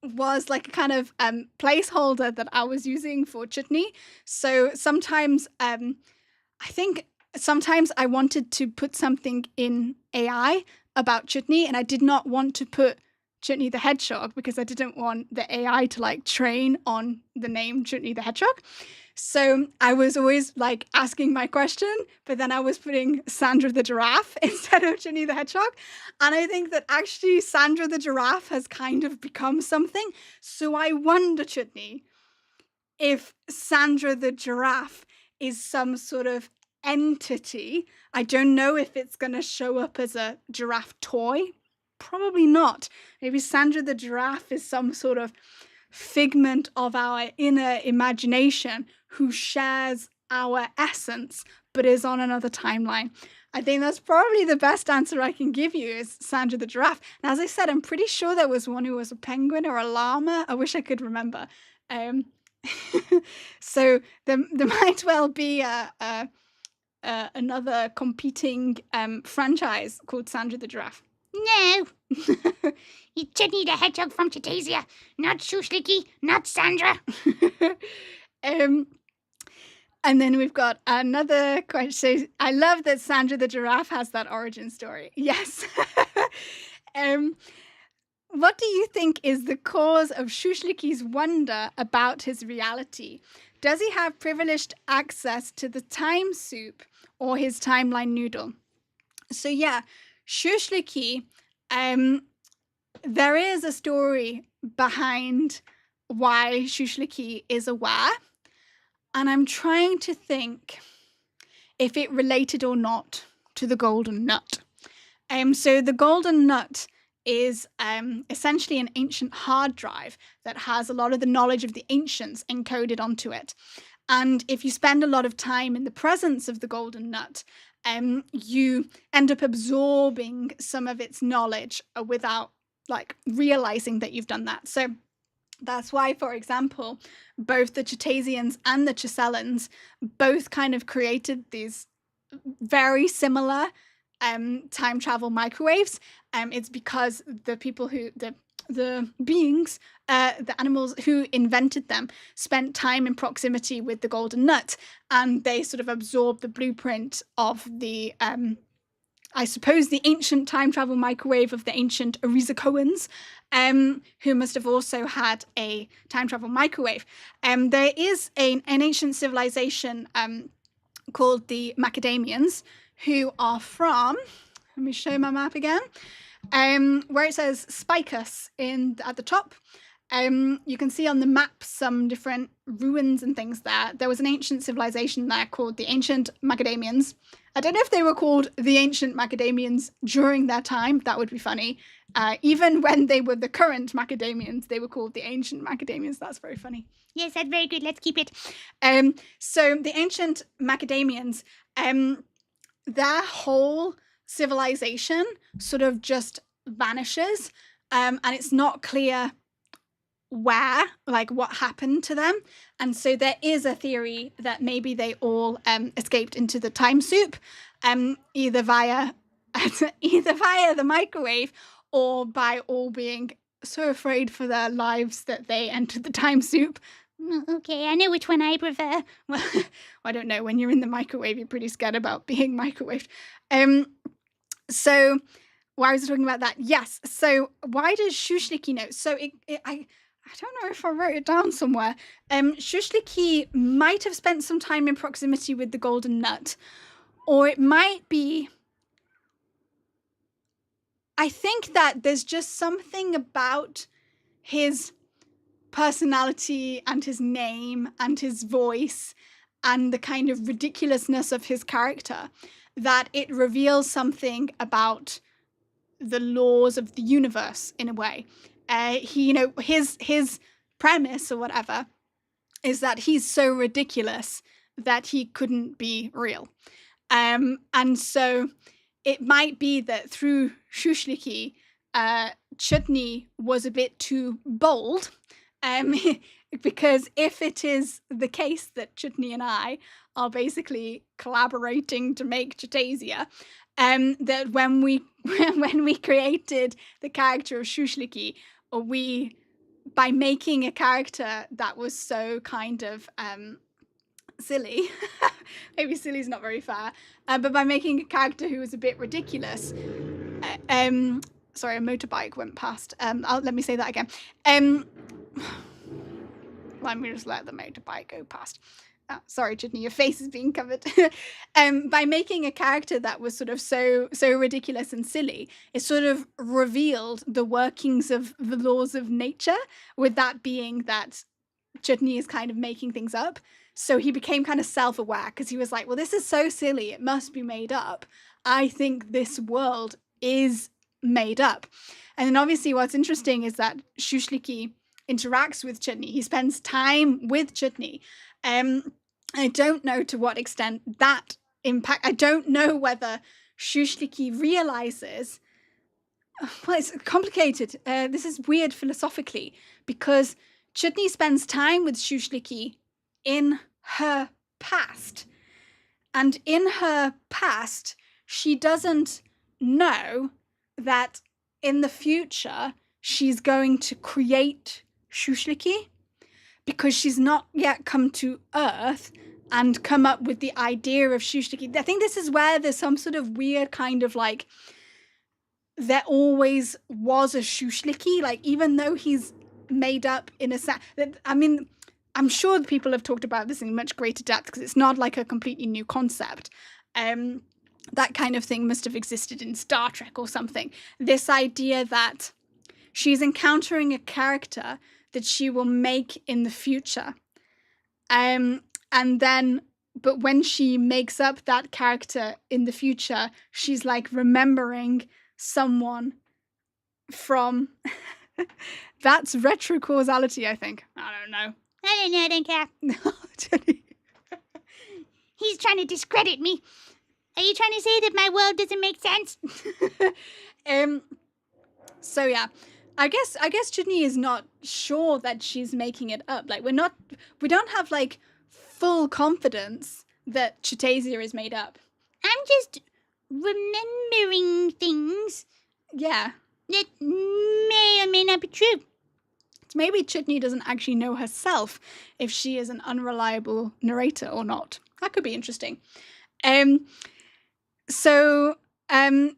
was like a kind of placeholder that I was using for Chutney. So sometimes I wanted to put something in AI about Chutney, and I did not want to put Chutney the Hedgehog because I didn't want the AI to like train on the name Chutney the Hedgehog. So I was always like asking my question, but then I was putting Sandra the Giraffe instead of Chutney the Hedgehog. And I think that actually Sandra the Giraffe has kind of become something. So I wonder, Chutney, if Sandra the Giraffe is some sort of entity. I don't know if it's going to show up as a giraffe toy. Probably not. Maybe Sandra the Giraffe is some sort of figment of our inner imagination who shares our essence but is on another timeline. I think that's probably the best answer I can give you is Sandra the Giraffe. And as I said, I'm pretty sure there was one who was a penguin or a llama. I wish I could remember. So there might well be another competing franchise called Sandra the Giraffe. No. You Chutney the Hedgehog from Chutasia, not Schusslicki, not Sandra. And then we've got another question. So I love that Sandra the Giraffe has that origin story. Yes. What do you think is the cause of Schusslicki's wonder about his reality? Does he have privileged access to the time soup or his timeline noodle? So yeah, Schusslicki, there is a story behind why Schusslicki is aware. And I'm trying to think if it related or not to the golden nut. So the golden nut is essentially an ancient hard drive that has a lot of the knowledge of the ancients encoded onto it. And if you spend a lot of time in the presence of the golden nut, you end up absorbing some of its knowledge without like realizing that you've done that. So that's why, for example, both the Chutasians and the Chusasians both kind of created these very similar time travel microwaves. It's because the people who, the beings, the animals who invented them spent time in proximity with the golden nut, and they sort of absorbed the blueprint of the I suppose the ancient time travel microwave of the ancient Arizokoans, who must have also had a time travel microwave. There is an ancient civilization called the Macadamians, who are from, let me show my map again, where it says Spicus at the top. You can see on the map some different ruins and things there. There was an ancient civilization there called the Ancient Macadamians. I don't know if they were called the Ancient Macadamians during their time. That would be funny. Even when they were the current Macadamians, they were called the Ancient Macadamians. That's very funny. Yes, that's very good. Let's keep it. So the Ancient Macadamians, their whole civilization sort of just vanishes, and it's not clear where, like what happened to them. And so there is a theory that maybe they all escaped into the time soup, either via the microwave or by all being so afraid for their lives that they entered the time soup. Okay, I know which one I prefer. Well, I don't know. When you're in the microwave, you're pretty scared about being microwaved. So why was I talking about that? Yes. So why does Schusslicki know? So I don't know if I wrote it down somewhere. Schusslicki might have spent some time in proximity with the golden nut, or it might be. I think that there's just something about his personality and his name and his voice and the kind of ridiculousness of his character that it reveals something about the laws of the universe in a way. His premise or whatever is that he's so ridiculous that he couldn't be real. And so it might be that through Schusslicki, Chutney was a bit too bold, because if it is the case that Chutney and I are basically collaborating to make Chutasia, that when we created the character of Schusslicki, by making a character that was so kind of silly, maybe silly is not very fair, but by making a character who was a bit ridiculous, sorry, a motorbike went past. Let me say that again. Let me just let the motorbike go past. Oh, sorry, Chutney, your face is being covered. By making a character that was sort of so ridiculous and silly, it sort of revealed the workings of the laws of nature, with that being that Chutney is kind of making things up. So he became kind of self-aware, because he was like, well, this is so silly, it must be made up. I think this world is made up. And then obviously what's interesting is that Schusslicki interacts with Chutney. He spends time with Chutney. I don't know to what extent that impact. I don't know whether Schusslicki realizes. Well, it's complicated. This is weird philosophically, because Chutney spends time with Schusslicki in her past, and in her past, she doesn't know that in the future she's going to create Schusslicki, because she's not yet come to Earth and come up with the idea of Schusslicki. I think this is where there's some sort of weird kind of like, there always was a Schusslicki, like even though he's made up in a sense. I mean, I'm sure people have talked about this in much greater depth, because it's not like a completely new concept. That kind of thing must have existed in Star Trek or something. This idea that she's encountering a character that she will make in the future. But when she makes up that character in the future, she's like remembering someone from... That's retrocausality, I think. I don't know. I don't care. No, Jenny. He's trying to discredit me. Are you trying to say that my world doesn't make sense? So yeah, I guess Chutney is not sure that she's making it up. Like we don't have like full confidence that Chutasia is made up. I'm just remembering things. Yeah. That may or may not be true. Maybe Chutney doesn't actually know herself if she is an unreliable narrator or not. That could be interesting. So does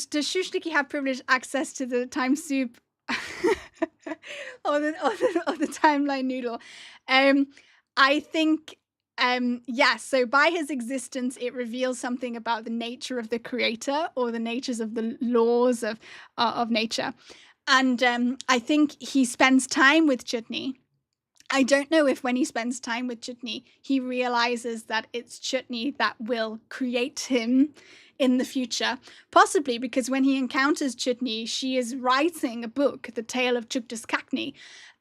Schusslicki have privileged access to the time soup or the timeline noodle? I think yes. So by his existence, it reveals something about the nature of the creator or the natures of the laws of nature. And I think he spends time with Chutney. I don't know if when he spends time with Chutney, he realizes that it's Chutney that will create him in the future. Possibly because when he encounters Chutney, she is writing a book, The Tale of Chuctus Cactni,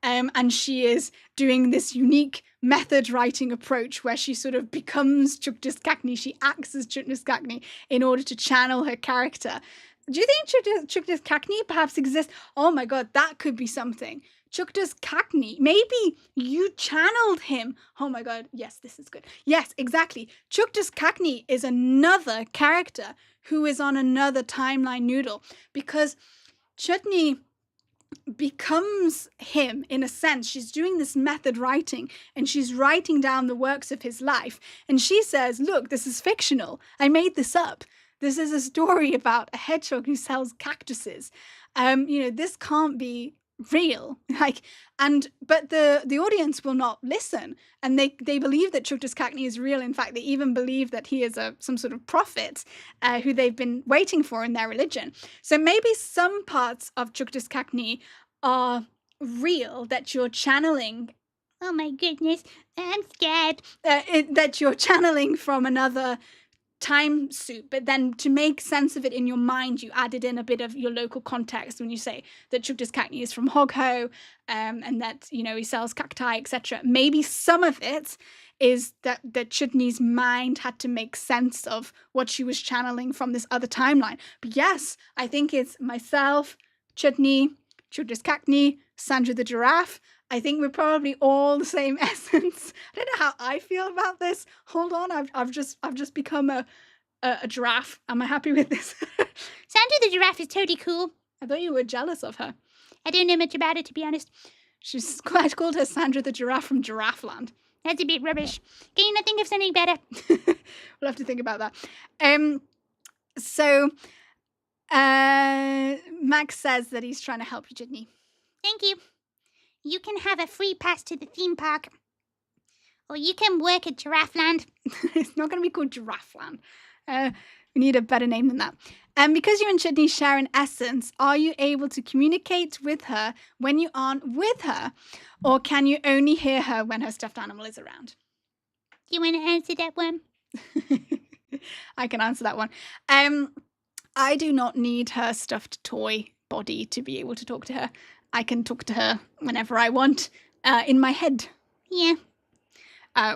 and she is doing this unique method writing approach where she sort of becomes Chuctus Cactni. She acts as Chuctus Cactni in order to channel her character. Do you think Chuctus Cactni perhaps exists? Oh my god, that could be something. Chuctus Cactni. Maybe you channeled him. Oh my god, yes, this is good. Yes, exactly. Chuctus Cactni is another character who is on another timeline noodle, because Chutney becomes him in a sense. She's doing this method writing and she's writing down the works of his life. And she says, look, this is fictional. I made this up. This is a story about a hedgehog who sells cactuses. This can't be real. But the audience will not listen, and they believe that Chuctus Cactni is real. In fact, they even believe that he is some sort of prophet who they've been waiting for in their religion. So maybe some parts of Chuctus Cactni are real, that you're channeling. Oh my goodness, I'm scared. That you're channeling from another time soup, but then to make sense of it in your mind, you added in a bit of your local context when you say that Chuctus Cactni is from Hogho, and that, he sells cacti, etc. Maybe some of it is that Chutney's mind had to make sense of what she was channeling from this other timeline. But yes, I think it's myself, Chutney, Chuctus Cactni, Sandra the Giraffe. I think we're probably all the same essence. I don't know how I feel about this. Hold on, I've just become a giraffe. Am I happy with this? Sandra the Giraffe is totally cool. I thought you were jealous of her. I don't know much about it, to be honest. She's quite called her Sandra the Giraffe from Giraffe Land. That's a bit rubbish. Can you not think of something better? We'll have to think about that. So Max says that he's trying to help you, Chutney. Thank you. You can have a free pass to the theme park. Or you can work at Giraffe Land. It's not going to be called Giraffe Land. We need a better name than that. And because you and Chutney share an essence, are you able to communicate with her when you aren't with her? Or can you only hear her when her stuffed animal is around? Do you want to answer that one? I can answer that one. I do not need her stuffed toy body to be able to talk to her. I can talk to her whenever I want, in my head. Yeah.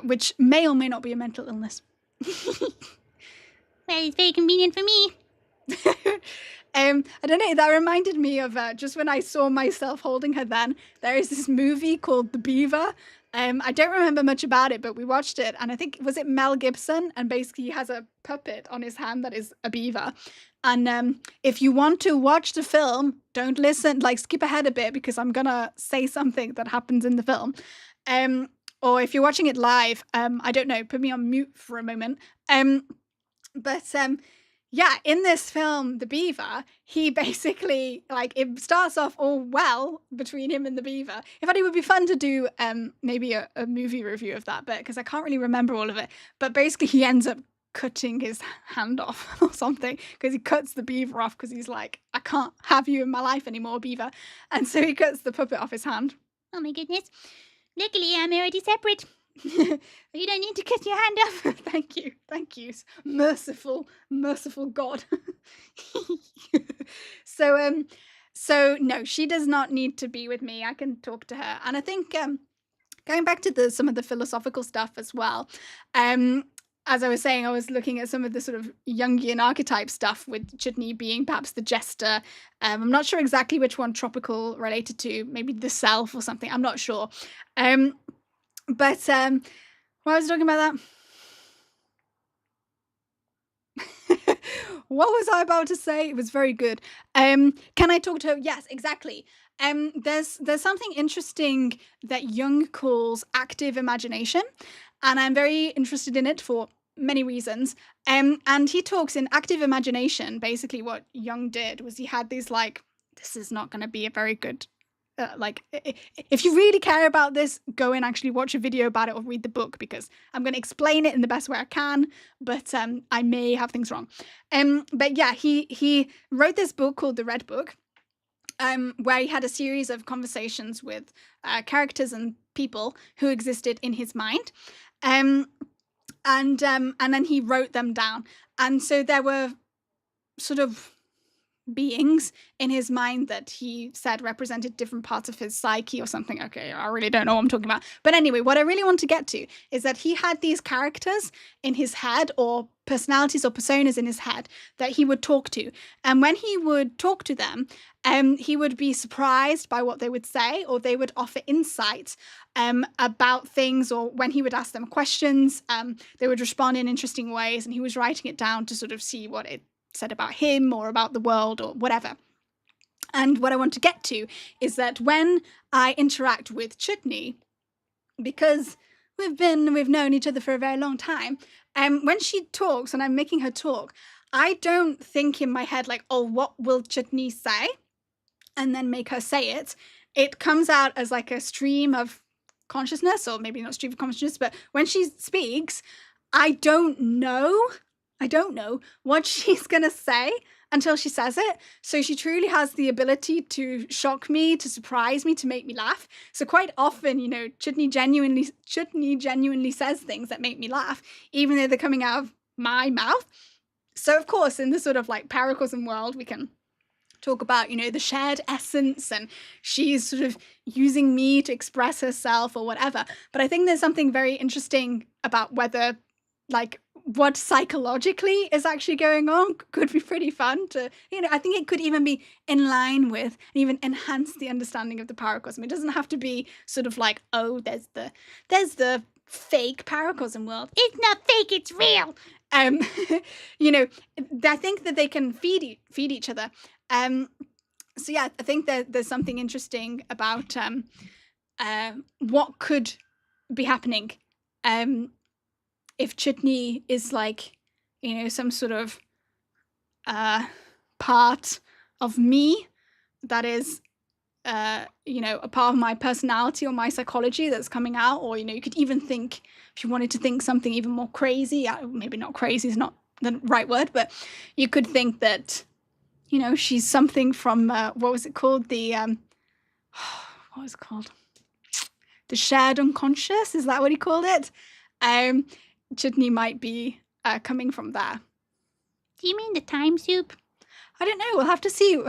Which may or may not be a mental illness. Well, it's very convenient for me. I don't know, that reminded me of just when I saw myself holding her then. There is this movie called The Beaver. I don't remember much about it, but we watched it, and I think, was it Mel Gibson? And basically he has a puppet on his hand that is a beaver. And if you want to watch the film, don't listen, skip ahead a bit, because I'm gonna say something that happens in the film. Or if you're watching it live, I don't know, put me on mute for a moment. Yeah, in this film, The Beaver, he basically, it starts off all well between him and the beaver. In fact, it would be fun to do maybe a movie review of that bit, because I can't really remember all of it. But basically, he ends up cutting his hand off or something, because he cuts the beaver off, because he's like, I can't have you in my life anymore, beaver. And so he cuts the puppet off his hand. Oh my goodness. Luckily, I'm already separate. You don't need to cut your hand off. Thank you. Merciful God. So no, she does not need to be with me. I can talk to her. And I think going back to some of the philosophical stuff as well, as I was saying, I was looking at some of the sort of Jungian archetype stuff, with Chutney being perhaps the jester. I'm not sure exactly which one Tropickle related to, maybe the self or something. I'm not sure. But why was I talking about that? What was I about to say? It was very good. Can I talk to her? Yes, exactly. There's something interesting that Jung calls active imagination, and I'm very interested in it for many reasons. And he talks in active imagination. Basically, what Jung did was he had these this is not going to be a very good. If you really care about this, go and actually watch a video about it or read the book, because I'm going to explain it in the best way I can, but I may have things wrong. But yeah, he wrote this book called The Red Book, where he had a series of conversations with characters and people who existed in his mind. And then he wrote them down. And so there were sort of beings in his mind that he said represented different parts of his psyche or something. Okay, I really don't know what I'm talking about. But anyway, what I really want to get to is that he had these characters in his head, or personalities or personas in his head, that he would talk to. And when he would talk to them, he would be surprised by what they would say, or they would offer insight about things, or when he would ask them questions, they would respond in interesting ways, and he was writing it down to sort of see what it said about him or about the world or whatever. And what I want to get to is that when I interact with Chutney, because we've known each other for a very long time, when she talks and I'm making her talk, I don't think in my head like, oh, what will Chutney say? And then make her say it. It comes out as like a stream of consciousness, or maybe not stream of consciousness, but when she speaks, I don't know what she's going to say until she says it. So she truly has the ability to shock me, to surprise me, to make me laugh. So quite often, you know, Chutney genuinely says things that make me laugh, even though they're coming out of my mouth. So of course, in the sort of like paracosm world, we can talk about, you know, the shared essence, and she's sort of using me to express herself or whatever. But I think there's something very interesting about whether, like, what psychologically is actually going on could be pretty fun to, you know, I think it could even be in line with and even enhance the understanding of the paracosm. It doesn't have to be sort of like, oh, there's the fake paracosm world. It's not fake, it's real. You know, I think that they can feed each other. So yeah, I think that there's something interesting about what could be happening if Chutney is like, you know, some sort of part of me that is, you know, a part of my personality or my psychology that's coming out. Or, you know, you could even think, if you wanted to think something even more crazy, maybe not crazy is not the right word, but you could think that, you know, she's something from, what was it called? What was it called? The shared unconscious, is that what he called it? Chutney might be coming from there. Do you mean the time soup? I don't know. We'll have to see.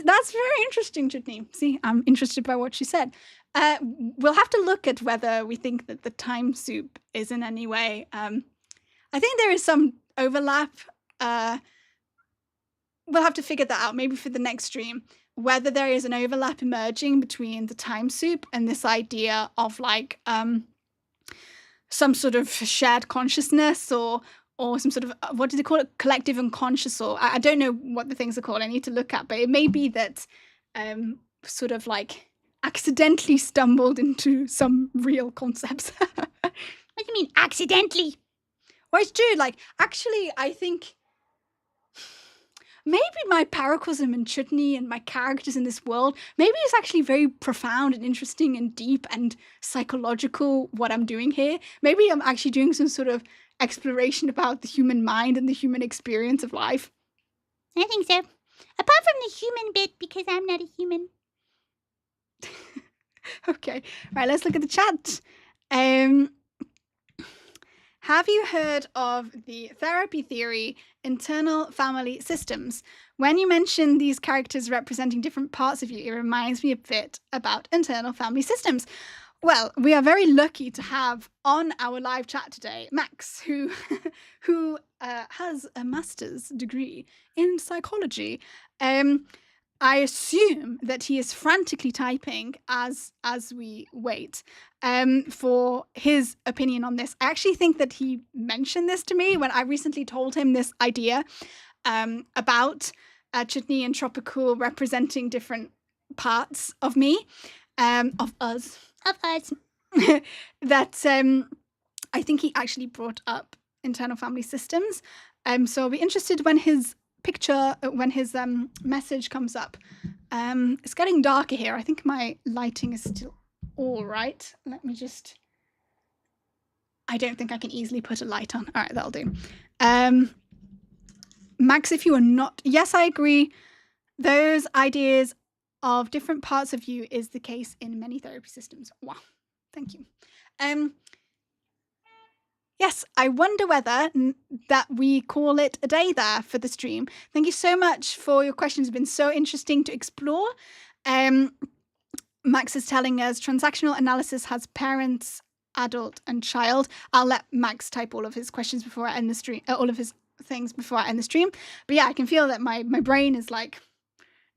That's very interesting, Chutney. See, I'm interested by what she said. We'll have to look at whether we think that the time soup is in any way. I think there is some overlap. We'll have to figure that out maybe for the next stream, whether there is an overlap emerging between the time soup and this idea of like some sort of shared consciousness, or some sort of, what do they call it? Collective unconscious, or I don't know what the things are called. I need to look at, but it may be that sort of like accidentally stumbled into some real concepts. What do you mean accidentally? Well, it's true. Like, actually, I think maybe my paracosm and Chutney and my characters in this world, maybe it's actually very profound and interesting and deep and psychological what I'm doing here. Maybe I'm actually doing some sort of exploration about the human mind and the human experience of life. I think so. Apart from the human bit, because I'm not a human. Okay, right, let's look at the chat. Have you heard of the therapy theory, internal family systems? When you mention these characters representing different parts of you, it reminds me a bit about internal family systems. Well, we are very lucky to have on our live chat today Max, who has a master's degree in psychology. I assume that he is frantically typing as we wait for his opinion on this. I actually think that he mentioned this to me when I recently told him this idea about Chutney and Tropickle representing different parts of me, of us. That I think he actually brought up internal family systems. So I'll be interested when his message comes up. It's getting darker here. I think my lighting is still all right. Let me just... I don't think I can easily put a light on. All right, that'll do. Max, if you are not... Yes, I agree. Those ideas of different parts of you is the case in many therapy systems. Wow, thank you. Yes, I wonder whether that we call it a day there for the stream. Thank you so much for your questions. It's been so interesting to explore. Max is telling us transactional analysis has parents, adult, and child. I'll let Max type all of his questions before I end the stream, all of his things before I end the stream. But yeah, I can feel that my brain is like,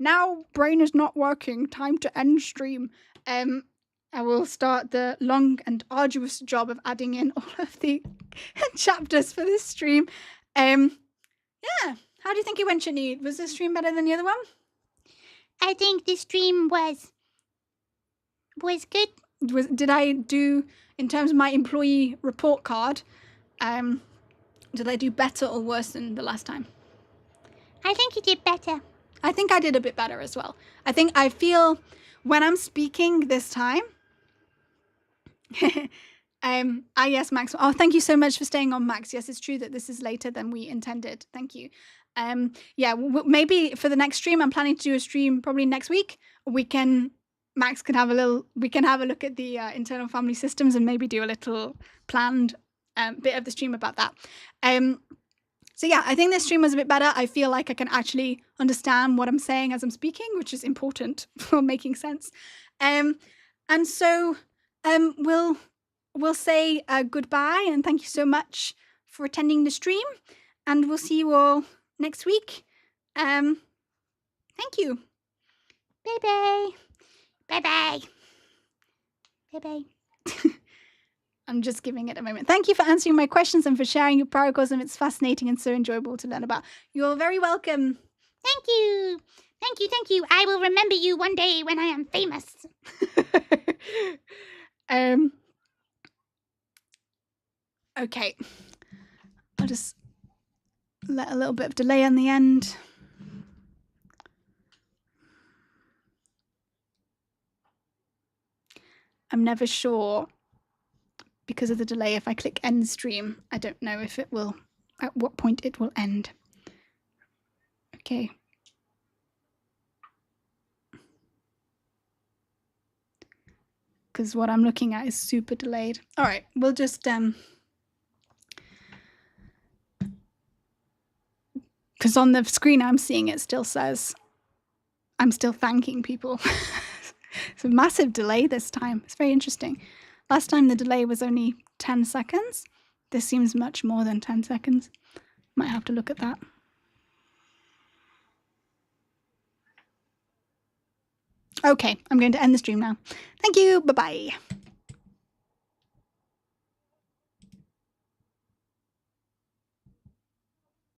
now brain is not working. Time to end stream. I will start the long and arduous job of adding in all of the chapters for this stream. Yeah, how do you think it went, Chutney? Was this stream better than the other one? I think this stream was good. Did I do, in terms of my employee report card, did I do better or worse than the last time? I think you did better. I think I did a bit better as well. I feel when I'm speaking this time, yes, Max. Oh, thank you so much for staying on, Max. Yes, it's true that this is later than we intended. Thank you. Yeah, maybe for the next stream, I'm planning to do a stream probably next week. Max can have we can have a look at the internal family systems and maybe do a little planned bit of the stream about that. So yeah, I think this stream was a bit better. I feel like I can actually understand what I'm saying as I'm speaking, which is important for making sense. And so we'll say goodbye and thank you so much for attending the stream, and we'll see you all next week. Thank you. Bye-bye. Bye-bye. Bye-bye. I'm just giving it a moment. Thank you for answering my questions and for sharing your paracosm. It's fascinating and so enjoyable to learn about. You're very welcome. Thank you. Thank you, thank you. I will remember you one day when I am famous. Okay. I'll just let a little bit of delay on the end. I'm never sure, because of the delay, if I click end stream, I don't know if it will, at what point it will end. Okay. Because what I'm looking at is super delayed. All right, we'll just, because on the screen I'm seeing it still says, I'm still thanking people. It's a massive delay this time. It's very interesting. Last time the delay was only 10 seconds. This seems much more than 10 seconds. Might have to look at that. Okay, I'm going to end the stream now. Thank you. Bye-bye.